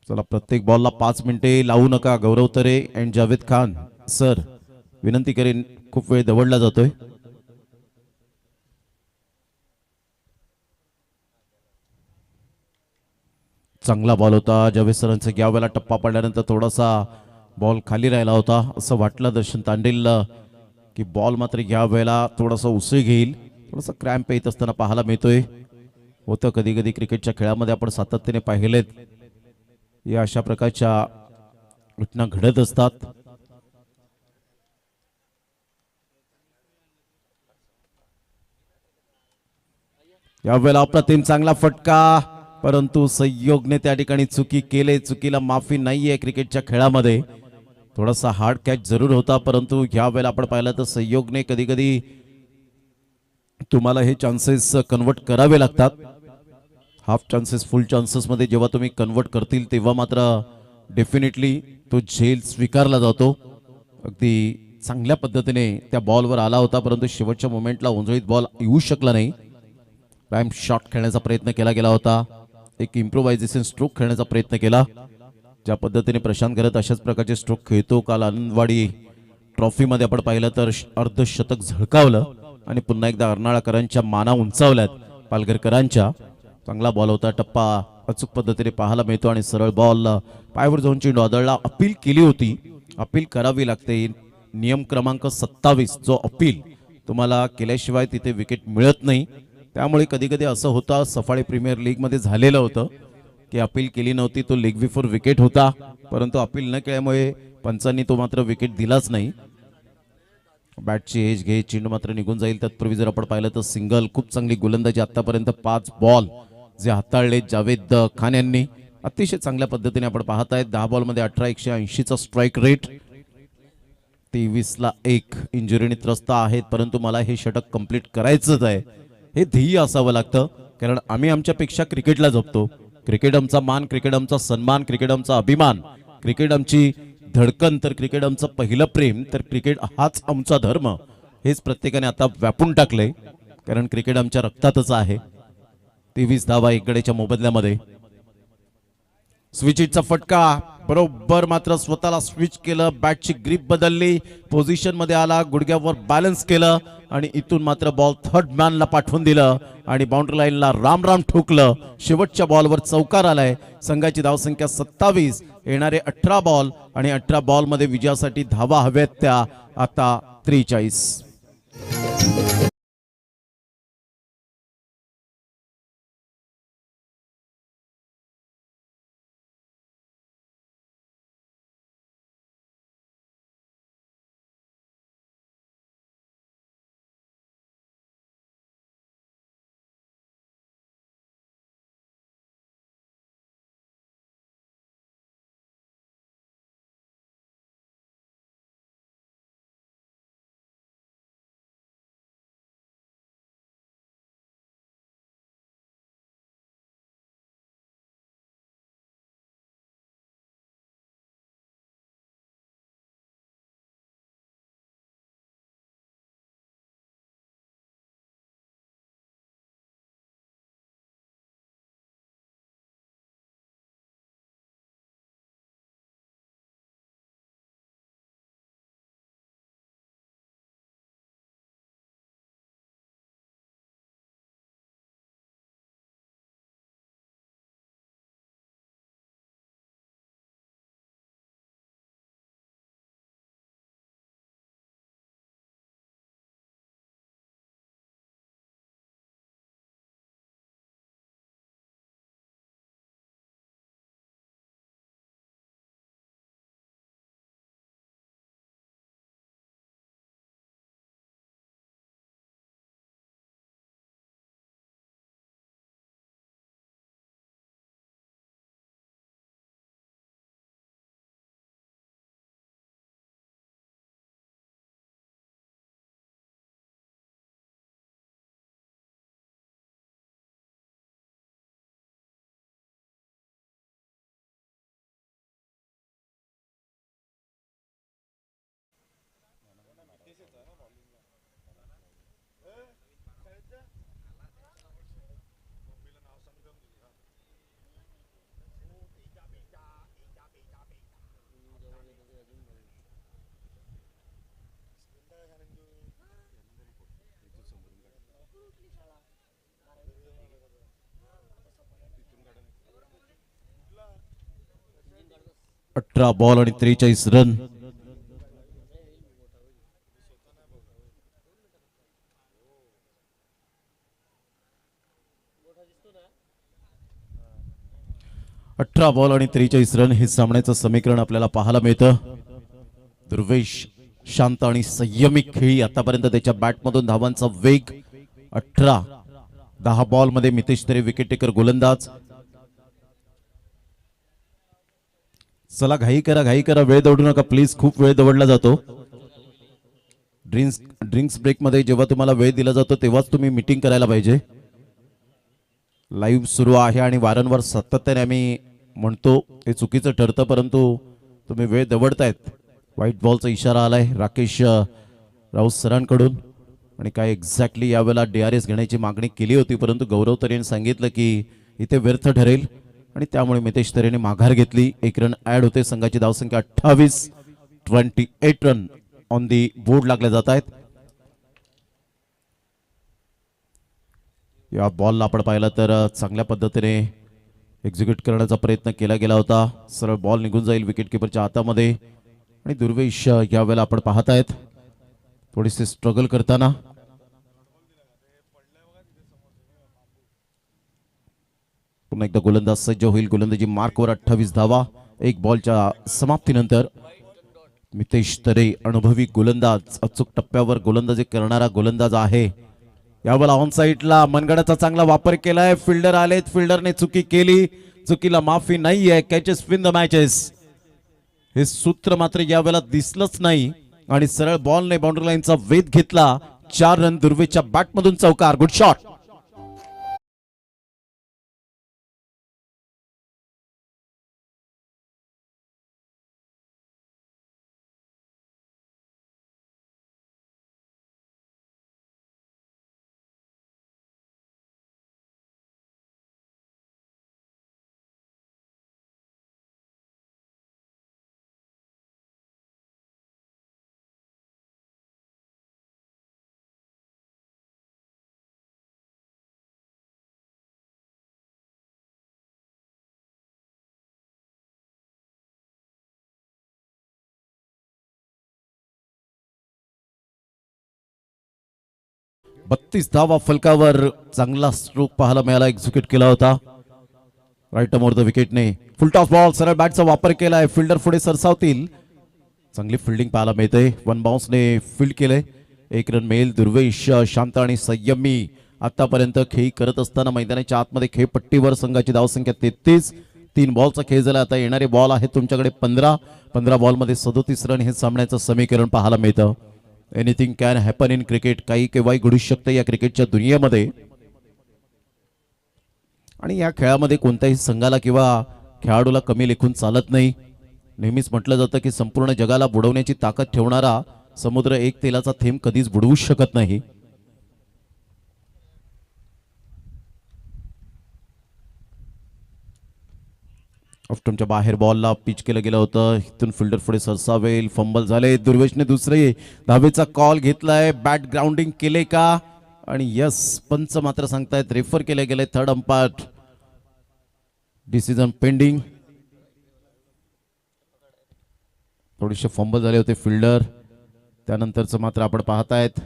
चला प्रत्येक बॉलला 5 मिनिटे लावू नका. गौरव तरे अँड जावेद खान सर विनंती करेन, खूप वेळ दवडला जातोय. चांगला बॉल होता. ज्यावेळेस सरांचा या वेळेला टप्पा पडल्यानंतर थोडासा बॉल खाली राहिला होता असं वाटलं दर्शन तांडेलला की बॉल मात्र या वेळेला थोडासा उसळी घेईल, थोडासा क्रॅम्प येत असताना पाहायला मिळतोय. होतं कधी कधी क्रिकेटच्या खेळामध्ये आपण सातत्याने पाहिलेत या अशा प्रकारच्या घटना घडत असतात. यावेळेला अप्रतिम चांगला फटका, परंतु संयोगने त्या ठिकाणी चुकी केले. चुकीला माफी नाहीये क्रिकेटच्या खेळामध्ये. थोडासा हार्ड कॅच जरूर होता, परंतु या वेळेला आपण पाहिलं तर संयोगने कधी कधी तुम्हाला हे चान्सेस कन्वर्ट करावे लागतात. हाफ चान्सेस फुल चान्सेस मध्ये जेव्हा तुम्ही कन्वर्ट करतील तेव्हा मात्र डेफिनेटली तो झेल स्वीकारला जातो. अगदी चांगल्या पद्धतीने त्या बॉलवर आला होता, परंतु शेवटच्या मोमेंटला उंजळीत बॉल येऊ शकला नाही. प्राईम शॉट खेळण्याचा प्रयत्न केला गेला होता. एक इम्प्रोव्हायझेशन स्ट्रोक खेळण्याचा प्रयत्न केला. ज्या पद्धतीने प्रशांत घरत अशाच प्रकारचे स्ट्रोक खेळतो. काल आनंदवाडी ट्रॉफीमध्ये आपण पाहिलं तर अर्धशतक झळकावलं आणि पुन्हा एकदा अर्नाळकरांच्या माना उंचावल्यात पालघरकरांच्या. चांगला बॉल होता. टप्पा अचूक पद्धतीने पाहायला मिळतो आणि सरळ बॉल पायावर जाऊन चेंडू आदळला. अपील केली होती, अपील करावी लागते. नियम क्रमांक 27 जो अपील तुम्हाला केल्याशिवाय तिथे विकेट मिळत नाही. त्यामुळे कधी कधी असं होतं, सफाळे प्रीमियर लीग मध्ये झालेलं होतं की अपील केली नव्हती, तो लेग बिफोर विकेट होता, परंतु अपील न केल्यामुळे पंचांनी तो मात्र विकेट दिलाच नाही. बॅटची एज घे, चेंडू मात्र निघून जाईल. तत्पूर्वी जर आपण पाहिलं तर सिंगल, खूप चांगली गोलंदाजी आतापर्यंत 5 बॉल जे हाताळले जावेद खान यांनी अतिशय चांगल्या पद्धतीने आपण पाहत आहेत. 10 बॉलमध्ये 18/180चा स्ट्राईक रेट. 23ला 1 इंजुरीने त्रस्त आहेत, परंतु मला हे षटक कंप्लीट करायचंच आहे हे ध्येय असावं लागतं. कारण आम्ही आमच्यापेक्षा क्रिकेटला जपतो. क्रिकेट आमचा मान, क्रिकेट आमचा सन्मान, क्रिकेट आमचा अभिमान, क्रिकेट आमची धडकन, तर क्रिकेट आमचं पहिलं प्रेम, तर क्रिकेट हाच आमचा धर्म. हेच प्रत्येकाने आता व्यापून टाकलंय, कारण क्रिकेट आमच्या रक्तातच आहे. 23 धावा 1 गड्याच्या मोबदल्यामध्ये. स्विचिटचा फटका, बरोबर मात्र स्वतःला स्विच केलं. बॅटची ग्रीप बदलली, पोझिशन मध्ये आला, गुडघ्यावर बॅलन्स केलं आणि इथून मात्र बॉल थर्ड मॅनला पाठवून दिलं आणि बाउंड्री लाईनला राम राम ठोकलं. शेवटच्या बॉलवर चौकार आलाय. संघाची धावसंख्या 27, येणारे 18 बॉल आणि 18 बॉल मध्ये विजयासाठी धावा हव्यात त्या आता 43. 18 बॉल आणि 43 रन. अठरा बॉल आणि 43 रन हे सामन्याचं समीकरण आपल्याला पाहायला मिळतं. दुर्वेश शांत आणि संयमी खेळी आतापर्यंत त्याच्या बॅटमधून धावांचा वेग. 10 बॉल मध्ये मितेश तरे विकेट टेकर गोलंदाज. चला घाई करा वेळ दौडू नका प्लीज, खूप वेळ दवडला जातो. ड्रिंक्स ब्रेक मध्ये जेव्हा तुम्हाला वेळ दिला जातो तेव्हाच तुम्ही मीटिंग करायला पाहिजे. लाईव्ह सुरू आहे आणि वारंवार सातत्याने आम्ही म्हणतो हे चुकीचं ठरतं, परंतु तुम्ही वेळ दवडतायत. व्हाईट बॉलचा इशारा आलाय राकेश राऊत सरांकडून आणि काय एक्झॅक्टली यावेळेला DRS घेण्याची मागणी केली होती, परंतु गौरव तरेने सांगितलं की इथे व्यर्थ ठरेल आणि त्यामुळे मितेश तरेने माघार घेतली. 1 रन ऍड होते. संघाची धावसंख्या 28. 28 रन ऑन दी बोर्ड लागले जात आहेत. या बॉलला आपण पाहिलं तर चांगल्या पद्धतीने एक्झिक्यूट करण्याचा प्रयत्न केला गेला होता. सरळ बॉल निघून जाईल विकेट किपरच्या हातामध्ये आणि दुर्वेश यावेळेला आपण पाहत आहेत थोडीशी स्ट्रगल करताना. पुन्हा एकदा गोलंदाज सज्ज होईल. गोलंदाजी मार्कवर 28 धावा 1 बॉलच्या समाप्तीनंतर. मितेश तरे अनुभवी गोलंदाज, अचूक टप्प्यावर गोलंदाजी करणारा गोलंदाज आहे. यावेळेला ऑन साईडला मनगडाचा चांगला वापर केलाय. फिल्डर आलेत, फिल्डरने चुकी केली, चुकीला माफी नाहीये. कॅचेस विन द मॅचेस हे सूत्र मात्र यावेळेला दिसलंच नाही आणि सरळ बॉलने बाउंड्री लाईनचा वेध घेतला. 4 रन दुर्वेशच्या बॅटमधून चौकार. Good shot. बत्तीस धावा फलकावर चांगला स्ट्रोक पाहायला मिळाला. एक्झिक्यूट केला होता राईट मोर द विकेटने. फुल टॉस बॉल, सरळ बॅटचा वापर केलाय. फिल्डर पुढे सरसावतील. चांगली फिल्डिंग पाहायला मिळते. 1 बाउन्सने फील्ड केले. 1 रन मिळेल. दुर्वेश शांत आणि संयमी आतापर्यंत खेळी करत असताना मैदानाच्या आतमध्ये खेळपट्टीवर संघाची धावसंख्या 33. 3 बॉलचा खेळ झाला. आता येणारे बॉल आहेत तुमच्याकडे 15 बॉलमध्ये 37 रन हे सामन्याचं समीकरण पाहायला मिळतं. Anything can happen in cricket. काही केव्हाही घडू शकतं या क्रिकेटच्या दुनियेमध्ये आणि या खेळामध्ये कोणत्याही संघाला किंवा खेळाडूला कमी लेखून चालत नाही. नेहमीच म्हटलं जातं की संपूर्ण जगाला बुडवण्याची ताकद ठेवणारा समुद्र एक तेलाचा थेंब कधीच बुडवू शकत नाही. ऑफ्टनच्या बाहेर बॉलला पिच केलं गेलं होतं. इथून फिल्डर पुढे सरसावेल. फंबल झाले. दुर्वेशने दुसरे धावेचा कॉल घेतलाय. बॅट ग्राउंडिंग केले का आणि यस पंच मात्र सांगतायत रेफर केले गेले. Third umpire decision pending. थोडेसे फंबल झाले होते फिल्डर, त्यानंतरचं मात्र आपण पाहतायत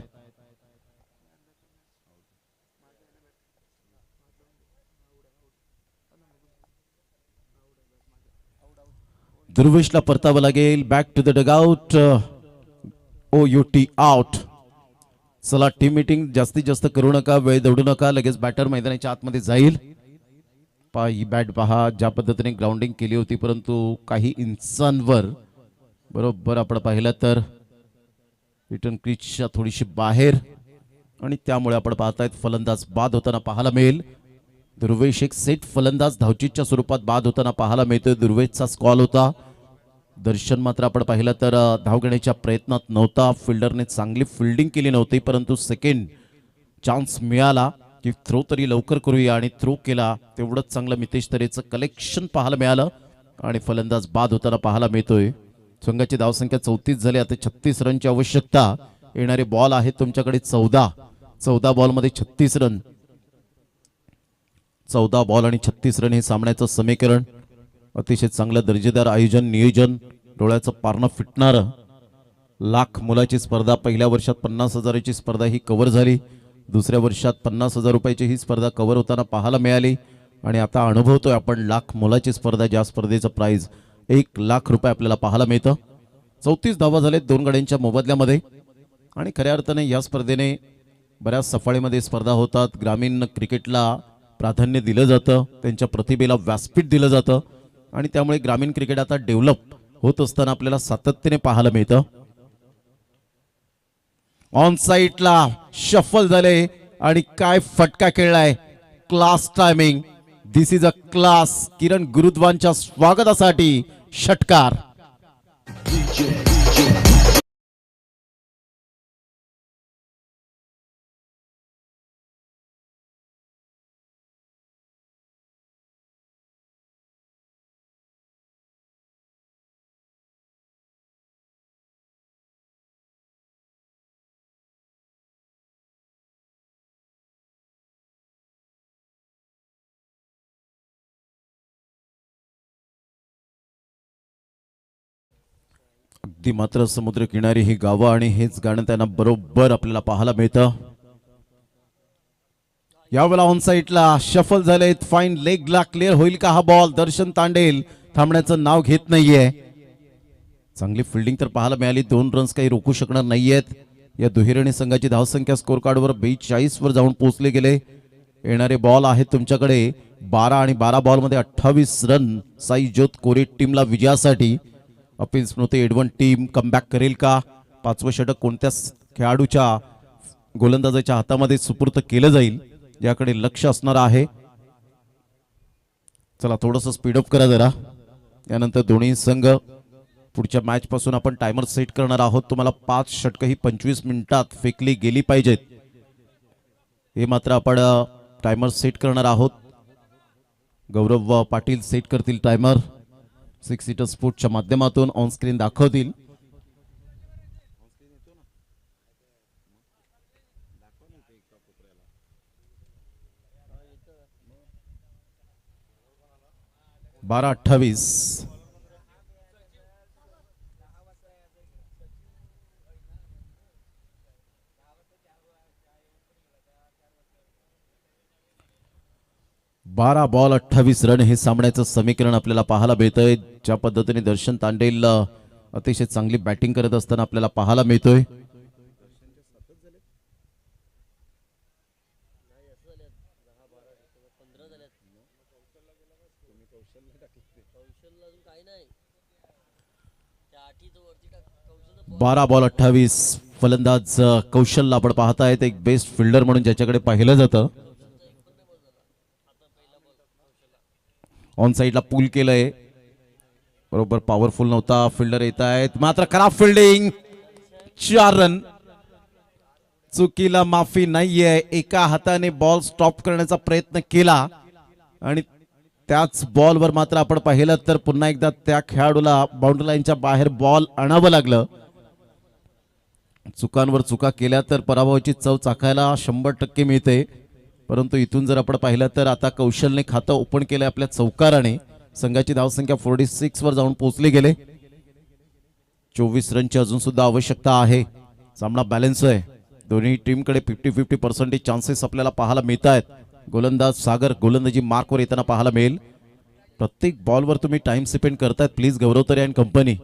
दुर्वेशला परतावं लागेल. Back to the dugout. OUT out. चला टीम मीटिंग जास्तीत जास्त करू नका, वेळ दौडू नका. लगेच बॅटर मैदानाच्या आतमध्ये जाईल. ही बॅट पहा ज्या पद्धतीने ग्राउंडिंग केली होती, परंतु काही इंचांवर बरोबर आपण पाहिलं तर रिटर्न क्रीजच्या थोडीशी बाहेर आणि त्यामुळे आपण पाहतायत फलंदाज बाद होताना पाहायला मिळेल. दुर्वेश एक सेट फलंदाज धावचीच्या स्वरूपात बाद होताना पाहायला मिळतोय. दुर्वेशचा कॉल होता. दर्शन मात्र आपण पाहिलं तर धाव घेण्याच्या प्रयत्नात नव्हता. फिल्डरने चांगली फिल्डिंग केली नव्हती, परंतु सेकंड चान्स मिळाला की थ्रो तरी लवकर करूया आणि थ्रो केला. तेवढंच चांगलं मितेश तरेचं कलेक्शन पाहायला मिळालं आणि फलंदाज बाद होताना पाहायला मिळतोय. संघाची धावसंख्या 34 झाली. आता 36 रनची आवश्यकता. येणारे बॉल आहेत तुमच्याकडे 14 बॉलमध्ये 36 रन. 14 बॉल आणि 36 रन हे सामन्याचं समीकरण. अतिशय चांगलं दर्जेदार आयोजन नियोजन डोळ्याचं पारणं फिटणारं लाख मुलाची स्पर्धा. पहिल्या वर्षात 50,000ची स्पर्धा ही कव्हर झाली. दुसऱ्या वर्षात 50,000 रुपयाची ही स्पर्धा कव्हर होताना पाहायला मिळाली. आणि आता अनुभवतोय आपण लाख मुलाची स्पर्धा, ज्या स्पर्धेचं प्राइज 1,00,000 रुपये आपल्याला पाहायला मिळतं. 34 धावा झालेत 2 गाड्यांच्या मोबदल्यामध्ये. आणि खऱ्या अर्थाने या स्पर्धेने बऱ्याच सफाळीमध्ये स्पर्धा होतात. ग्रामीण क्रिकेटला प्राधान्य दिलं जातं, त्यांच्या प्रतिभेला व्यासपीठ दिलं जातं. आणि त्यामुळे ग्रामीण क्रिकेट आता डेव्हलप होत असताना आपल्याला सातत्याने पाहायला मिळतं. ऑन साईडला शफल झाले आणि काय फटका खेळलाय. Class timing. This is a class. Kiran गुरुद्वांच्या स्वागतासाठी षटकार. अगदी मात्र समुद्रकिनारी ही गावं आणि हेच गाणं त्यांना बरोबर आपल्याला पाहायला मिळतं. यावेळेला ऑन साईडला शफल झाले. फाईन लेगला क्लिअर होईल का हा बॉल. दर्शन तांडेल थांबण्याचं नाव घेत नाहीये. चांगली फिल्डिंग तर पाहायला मिळाली. 2 रन्स काही रोखू शकणार नाहीयेत. या दुहेरी संघाची धावसंख्या स्कोर कार्डवर 42 वर जाऊन पोहोचले गेले. येणारे बॉल आहेत तुमच्याकडे 12 आणि 12 बॉलमध्ये 28 रन. साई ज्योत कोरे टीमला विजयासाठी. अपील स्मृती एडवन टीम कमबॅक करेल का. 5वं षटक कोणत्या खेळाडूच्या गोलंदाजाच्या हातामध्ये सुपूर्त केलं जाईल याकडे लक्ष असणार आहे. चला थोडंसं स्पीडअप करा जरा. यानंतर दोन्ही संघ पुढच्या मॅच पासून आपण टायमर सेट करणार आहोत. तुम्हाला 5 षटकं ही 25 मिनिटात फेकली गेली पाहिजेत. हे मात्र आपण टायमर सेट करणार आहोत. गौरव पाटील सेट करतील टायमर. 6 सीटर स्पोर्टच्या माध्यमातून ऑन स्क्रीन दाखवतील. बारा 28. बारा बॉल 28 रन हे सामन्याचं समीकरण आपल्याला पाहायला मिळतंय. ज्या पद्धतीने दर्शन तांडेल अतिशय चांगली बॅटिंग करत असताना आपल्याला पाहायला मिळतोय. बारा बॉल 28. फलंदाज कौशलला आपण पाहतायत एक बेस्ट फिल्डर म्हणून ज्याच्याकडे पाहिलं जातं. ऑन साईडला पूल केलंय. बरोबर पॉवरफुल नव्हता. फिल्डर येत आहेत मात्र खराब फिल्डिंग. 4 रन. चुकीला माफी नाहीये. एका हाताने बॉल स्टॉप करण्याचा प्रयत्न केला आणि त्याच बॉलवर मात्र आपण पाहिलं तर पुन्हा एकदा त्या खेळाडूला बाउंड्री लाईनच्या बाहेर बॉल आणावं लागलं. चुकांवर चुका केल्या तर पराभवाची चव चाखायला 100% मिळते. परंतु इथून जर आपण पाहिलं तर आता कौशलने खातं ओपन केलंय आपल्या चौकाराने. संघाची धावसंख्या 46 वर जाऊन पोहोचली गेले. 24 रनची अजून सुद्धा आवश्यकता आहे. सामना बॅलन्स आहे. दोन्ही टीमकडे 50-50% चान्सेस आपल्याला पाहायला मिळत आहेत. गोलंदाज सागर गोलंदाजी मार्कवर येताना पाहायला मिळेल. प्रत्येक बॉलवर तुम्ही टाइम स्पेंड करतायत please Gaurav Tare and company.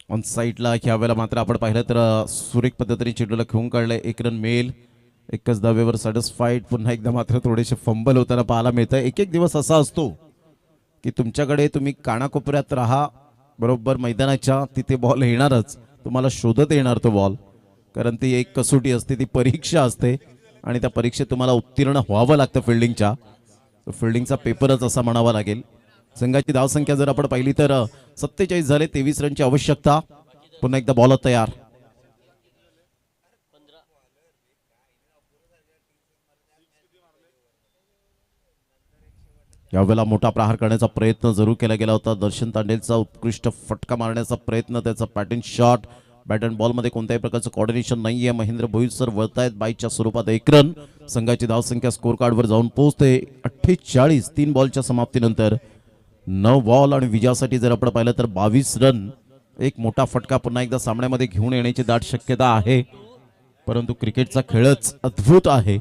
On साईडला ह्या वेळेला मात्र आपण पाहिलं तर सुरेख पद्धतीने चेंडूला खेळून काढलंय. 1 रन मिळेल. एकच धावेवर सॅटिस्फाईड. पुन्हा एकदा मात्र थोडेसे फंबल होताना पाहायला मिळतं. एक दिवस असा असतो की तुमच्याकडे तुम्ही कानाकोपऱ्यात राहा. बरोबर मैदानाच्या तिथे बॉल येणारच. तुम्हाला शोधत येणार तो बॉल. कारण ती एक कसोटी असते, ती परीक्षा असते आणि त्या परीक्षेत तुम्हाला उत्तीर्ण व्हावं लागतं फिल्डिंगच्या. फिल्डिंगचा पेपरच असा म्हणावा लागेल. संघाची धावसंख्या जर आपण पाहिली तर 47 झाले. 23 रनची आवश्यकता. पुन्हा एकदा बॉलर तयार. यावेळेला मोठा प्रहार करण्याचा प्रयत्न जरूर केला गेला होता. दर्शन तांडेलचा उत्कृष्ट फटका मारण्याचा प्रयत्न. त्याचा पॅटर्न शॉट बॅट अँड बॉलमध्ये कोणत्याही प्रकारचं कॉर्डिनेशन नाही आहे. महेंद्र भोईर सर वळतायत बाईच्या स्वरूपात 1 रन. संघाची धावसंख्या स्कोर कार्डवर जाऊन पोहोचते 48. 3 बॉलच्या समाप्तीनंतर 9 बॉल आणि विजयासाठी जर आपण पाहिलं तर 22 रन. एक मोठा फटका पुन्हा एकदा सामन्यामध्ये घेऊन येण्याची दाट शक्यता आहे, परंतु क्रिकेटचा खेळच अद्भुत आहे.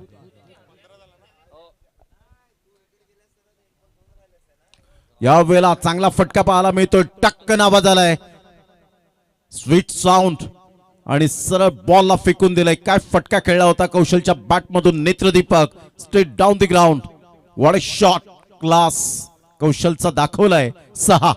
या वेळेला चांगला फटका पाहायला मिळतोय. टक्कन आवाज आलाय, स्वीट साऊंड, आणि सरळ बॉलला फेकून दिलाय. काय फटका खेळला होता कौशलच्या बॅटमधून. नेत्रदीपक straight down the ground. What a shot, class कौशलचा दाखवलाय. 6.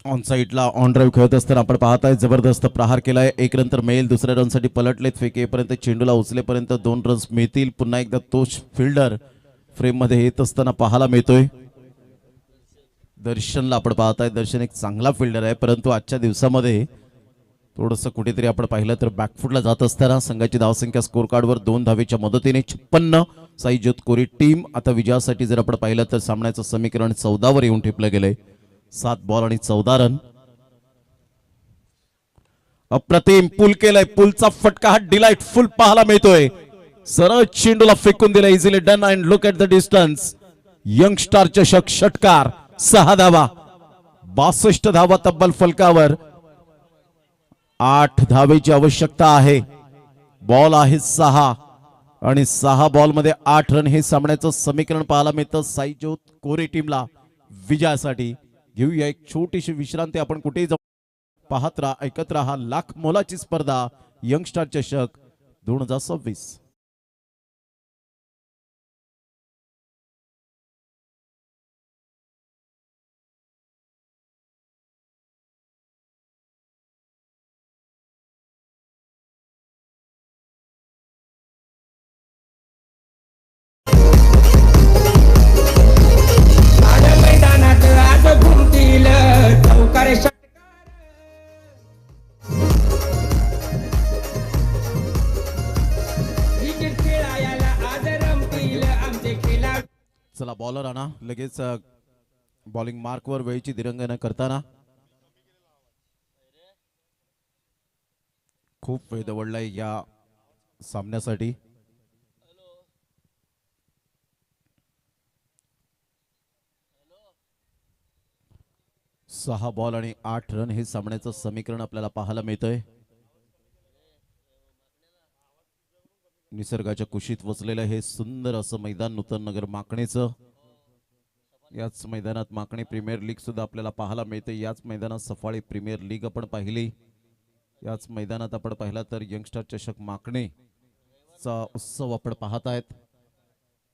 ऑन साईडला ऑन ड्राईव्ह खेळत असताना आपण पाहताय जबरदस्त प्रहार केलाय. 1 नंतर मेल, दुसऱ्या रनसाठी पलटलेत. फेकेपर्यंत चेंडूला उचलेपर्यंत 2 रन्स मिळतील. पुन्हा एकदा तोच फिल्डर फ्रेम मध्ये येत असताना पाहायला मिळतोय. दर्शनला आपण पाहताय. दर्शन एक चांगला फिल्डर आहे, परंतु आजच्या दिवसामध्ये थोडंसं कुठेतरी आपण पाहिलं तर बॅकफुटला जात असताना संघाची धावसंख्या स्कोर कार्डवर 2 धावेच्या मदतीने 56. साईज्योत कोरी टीम आता विजयासाठी जर आपण पाहिलं तर सामन्याचं समीकरण 14 वर येऊन ठेपलं गेलंय. 7 बॉल आणि 14 रन. अप्रतिम पूल केलाय. पूलचा फटका हा डिलाइटफुल पाहायला मिळतोय. सरळ चेंडूला फेकून दिला. Easily done and look at the distance. Youngster चषक षटकार. 6 धावा, 62 धावा तब्बल फलकावर. 8 धावेची आवश्यकता आहे. बॉल आहे 6 आणि 6 बॉल मध्ये 8 रन. हे सामन्याचं समीकरण पाहायला मिळतं साईज्योत कोरे टीमला विजयासाठी. घेऊया एक छोटीशी विश्रांती. आपण कुठेही जाऊ पाहत राहा, ऐकत राहा. लाख मोलाची स्पर्धा यंगस्टार चषक 2026. मैदानात आज घुमतील चौकार क्रिकेट खेळायला आज रमतील आमचे खेळाडू. चला बॉलर आणा लगेच. बॉलिंग मार्कवर वेळीची दिरंगाई करताना खूप वेळ दवडलाय या सामन्यासाठी. सहा बॉल आणि 8 रन हे सामन्याचं समीकरण आपल्याला पाहायला मिळतंय. निसर्गाच्या कुशीत वसलेलं हे सुंदर असं मैदान नूतन नगर माकणेचं. याच मैदानात माकणे प्रीमियर लीग सुद्धा आपल्याला पाहायला मिळते. याच मैदानात सफाळी प्रीमियर लीग आपण पाहिली. याच मैदानात आपण पाहिला तर यंगस्टर चषक माकणे चा उत्सव आपण पाहत आहेत.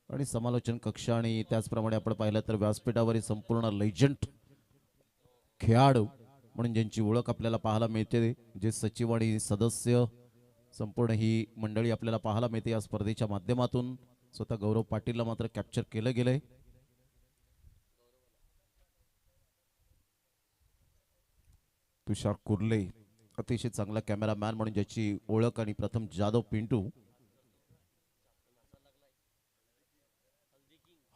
आणि समालोचन कक्ष आणि त्याचप्रमाणे आपण पाहिलं तर व्यासपीठावरील संपूर्ण लेजंड खेळाडू म्हणून ज्यांची ओळख आपल्याला पाहायला मिळते, जे सचिव आणि सदस्य संपूर्ण ही मंडळी आपल्याला पाहायला मिळते या स्पर्धेच्या माध्यमातून. स्वतः गौरव पाटीलला मात्र कॅप्चर केलं गेलंय. तुषार कुर्ले अतिशय चांगला कॅमेरामॅन म्हणून ज्याची ओळख, आणि प्रथम जाधव पिंटू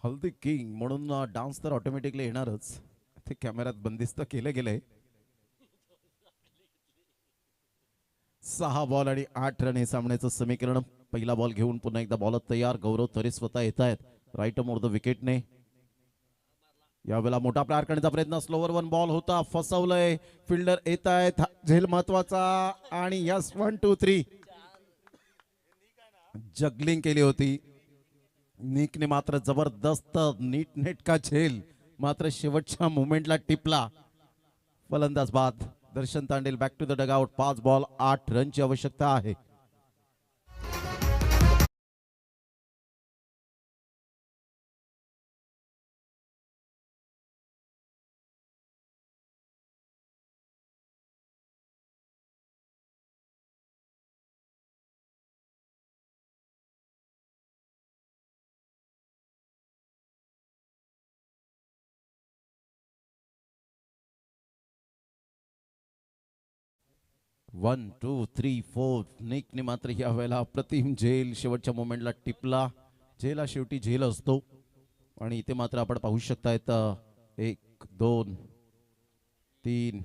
हल्दी किंग म्हणून डान्स तर ऑटोमॅटिकली येणारच, ते कॅमेऱ्यात बंदिस्त केलं गेलंय. 6 बॉल आणि 8 रन हे सामन्याचं समीकरण. पहिला बॉल घेऊन पुन्हा एकदा बॉलर तयार. गौरव तरी स्वतः येत आहेत राईट मोर द विकेटने. यावेळेला मोठा प्रहार करण्याचा प्रयत्न. स्लोवर 1 बॉल होता, फसवलंय. फिल्डर येत आहेत, झेल महत्वाचा. आणि यस 1 2 3 जगलिंग केली होती निकने मात्र. जबरदस्त नीट नेटका झेल मात्र शेवटच्या मुवमेंटला टिपला. फलंदाज बाद. Darshan Tandel back to the dugout. 5 ball 8 रनची आवश्यकता आहे. 1 2 3 4 निकने मात्र या वेळेला अप्रतिम झेल शेवटच्या मोमेंटला टिपला. झेल हा शेवटी झेल असतो आणि इथे मात्र आपण पाहू शकतायत 1 2 3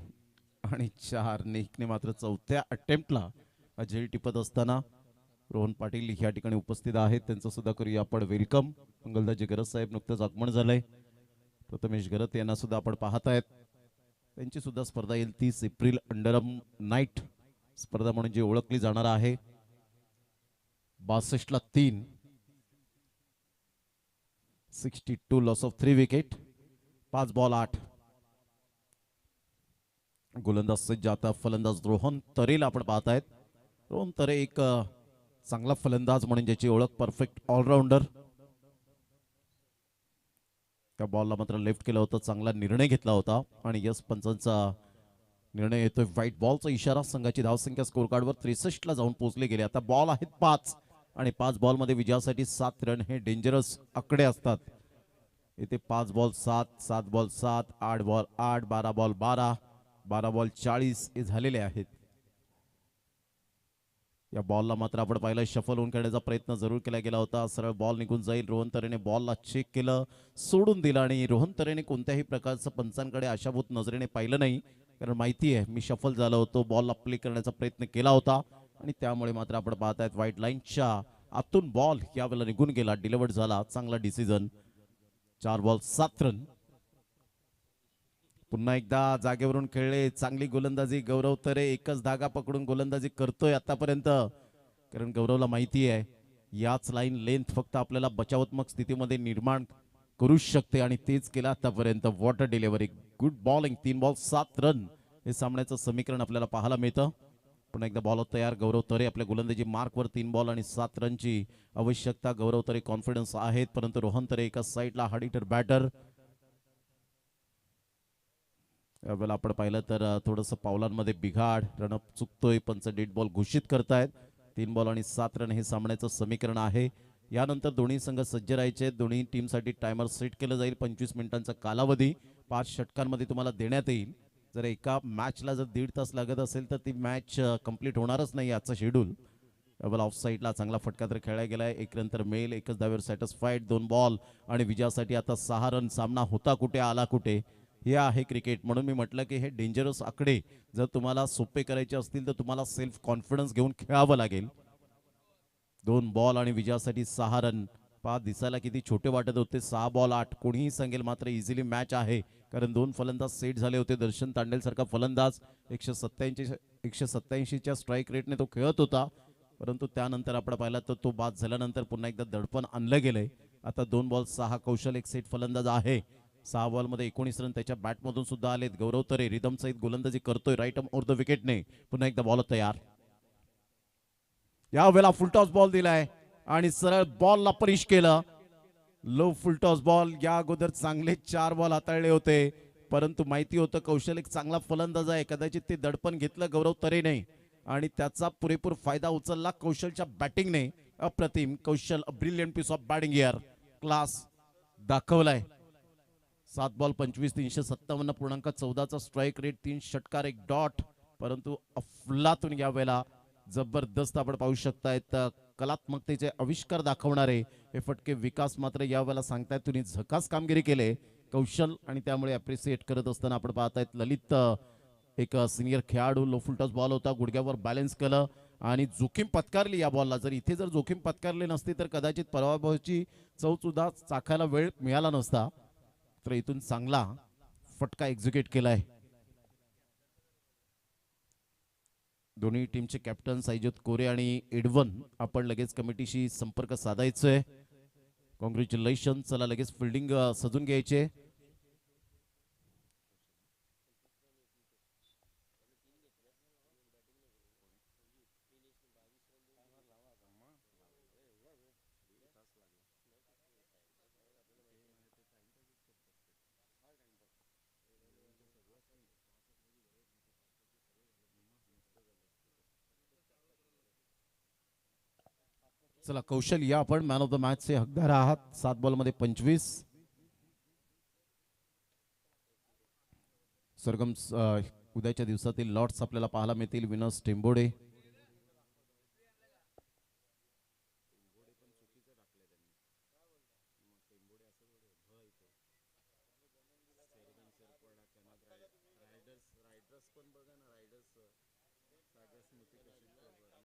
आणि 4 निकने मात्र चौथ्या अटेम्प्टला झेल टिपत असताना रोहन पाटील या ठिकाणी उपस्थित आहेत. त्यांचं सुद्धा करूया आपण वेलकम. मंगलदाजी गरज साहेब नुकतंच आगमन झालंय. प्रथमेश गरत यांना सुद्धा आपण पाहत आहेत. त्यांची सुद्धा स्पर्धा येईल 30 एप्रिल अंडरम नाईट स्पर्धा म्हणून जी ओळखली जाणार आहे. 62 ला 3 62 लॉस ऑफ 3 विकेट. 5 बॉल 8. गोलंदाज सज्ज आता फलंदाज रोहन तरेला आपण पाहत आहेत. रोहन तरे एक चांगला फलंदाज म्हणून ज्याची ओळख परफेक्ट ऑलराऊंडर. त्या बॉलला मात्र लेफ्ट केलं होतं. चांगला निर्णय घेतला होता आणि यस पंचांचा निर्णय येतोय. व्हाईट बॉलचा इशारा. संघाची धावसंख्या स्कोर कार्डवर 63 ला जाऊन पोहोचले गेले. आता बॉल आहेत 5 आणि 5 बॉल मध्ये विजयासाठी 7 रन हे डेंजरस आकडे असतात. इथे 5 ball 7 7 ball 7 8 ball 8 12 ball 12 12 ball 40 हे झालेले आहेत. या बॉलला मात्र आपण पाहिलं शफल होऊन खेळण्याचा प्रयत्न जरूर केला गेला होता. सरळ बॉल निघून जाईल. रोहन तरेने बॉलला चेक केलं, सोडून दिलं आणि रोहन तरेने कोणत्याही प्रकारचं पंचांकडे आशाभूत नजरेने पाहिलं नाही. कारण माहिती आहे मी शफल झालो होतो, बॉलला प्ले करण्याचा प्रयत्न केला होता आणि त्यामुळे मात्र आपण पाहत आहेत व्हाईट लाईनच्या आतून बॉल यावेळेला निघून गेला. डिलिव्हर्ड झाला. चांगला डिसिजन. 4 ball 7 run. पुन्हा एकदा जागेवरून खेळले. चांगली गोलंदाजी गौरव तरे. एकच धागा पकडून गोलंदाजी करतोय आतापर्यंत. कारण गौरवला माहिती आहे याच लाईन लेंथ फक्त आपल्याला बचावात्मक स्थितीमध्ये निर्माण करू शकते आणि तेच केलं आतापर्यंत. Water delivery. Good bowling. 3 ball 7 run हे सामन्याचं समीकरण आपल्याला पाहायला मिळतं. पुन्हा एकदा बॉल तयार. गौरव तरे आपल्या गोलंदाजी मार्कवर. 3 बॉल आणि 7 रनची आवश्यकता. गौरव तरे कॉन्फिडन्स आहेत परंतु रोहन तरे एका साईडला हार्ड हिटर बॅटर. यावेळेला आपण पाहिलं तर थोडंसं पावलांमध्ये बिघाड. रनअप चुकतोय. पंच डेड बॉल घोषित करतायत. 3 बॉल आणि 7 रन हे सामन्याचं समीकरण आहे. यानंतर दोन्ही संघ सज्ज राहायचे. दोन्ही टीमसाठी टायमर सेट केलं जाईल. 25 मिनिटांचा कालावधी 5 षटकांमध्ये तुम्हाला देण्यात येईल. जर एका मॅचला जर 1.5 तास लागत असेल तर ती मॅच कंप्लीट होणारच नाही आजचं शेड्यूल. यावेळेला ऑफ साईडला चांगला फटका तर खेळला गेलाय. 1 रन तर मिळेल. एकच धावेवर सॅटिस्फाईड. 2 बॉल आणि विजयासाठी आता 6 रन. सामना होता कुठे आला कुठे हे आहे क्रिकेट. म्हणून मी म्हटलं की हे डेंजरस आकडे जर तुम्हाला सोपे करायचे असतील तर तुम्हाला सेल्फ कॉन्फिडन्स घेऊन खेळावं लागेल. 2 बॉल आणि विजयासाठी 6 रन. 5 दिसायला किती छोटे वाटत होते. 6 बॉल 8. कोणीही सांगेल मात्र इझिली मॅच आहे कारण 2 फलंदाज सेट झाले होते. दर्शन तांडेल सारखा फलंदाज 187च्या स्ट्राईक रेटने तो खेळत होता परंतु त्यानंतर आपण पाहिला तर तो बाद झाल्यानंतर पुन्हा एकदा दडपण आणलं गेलंय. आता 2 बॉल 6. कौशल एक सेट फलंदाज आहे. 6 बॉलमध्ये 19 रन त्याच्या बॅटमधून सुद्धा आलेत. गौरव तरे रिदम सहित गोलंदाजी करतोय राईट आर्म ओव्हर द विकेटने. पुन्हा एकदा बॉल तयार. यावेळेला फुलटॉस बॉल दिलाय आणि सरळ बॉलला पनिश केलं. Low full toss ball. या अगोदर चांगले 4 बॉल हाताळले होते परंतु माहिती होतं कौशल एक चांगला फलंदाज आहे. कदाचित ते दडपण घेतलं गौरव तरेने आणि त्याचा पुरेपूर फायदा उचलला कौशलच्या बॅटिंगने. अप्रतिम. Kaushal brilliant piece of batting here. Class दाखवलाय. 7 बॉल 25 357.14चा स्ट्राईक रेट. 3 षटकार 1 डॉट. परंतु अफलातून यावेळेला जबरदस्त आपण पाहू शकतायत कलात्मकतेचे आविष्कार दाखवणारे हे फटके. विकास मात्र यावेळेला सांगतायत तुम्ही झकास कामगिरी केले कौशल आणि त्यामुळे अप्रिसिएट करत असताना आपण पाहतायत ललित एक सिनियर खेळाडू. लो फुलटॉस बॉल होता. गुडघ्यावर बॅलन्स केलं आणि जोखीम पत्कारली या बॉलला. जर इथे जर जोखीम पत्कारली नसती तर कदाचित पराभवाची चव सुद्धा चाखायला वेळ मिळाला नसता. तर इथून चांगला फटका एक्झिक्यूट केलाय. दोन्ही टीमचे कॅप्टन साईजोत कोरे आणि एडवन आपण लगेच कमिटीशी संपर्क साधायचोय. कॉंग्रॅच्युलेशन. चला लगेच फिल्डिंग सजून घ्यायचे. चला कौशल या आपण मॅन ऑफ द मॅच चे हकदार आहात. 7 बॉल मध्ये 25. सरगम उद्याच्या दिवसातील लॉट्स आपल्याला पाहायला मिळतील. विनस टेंबोडे,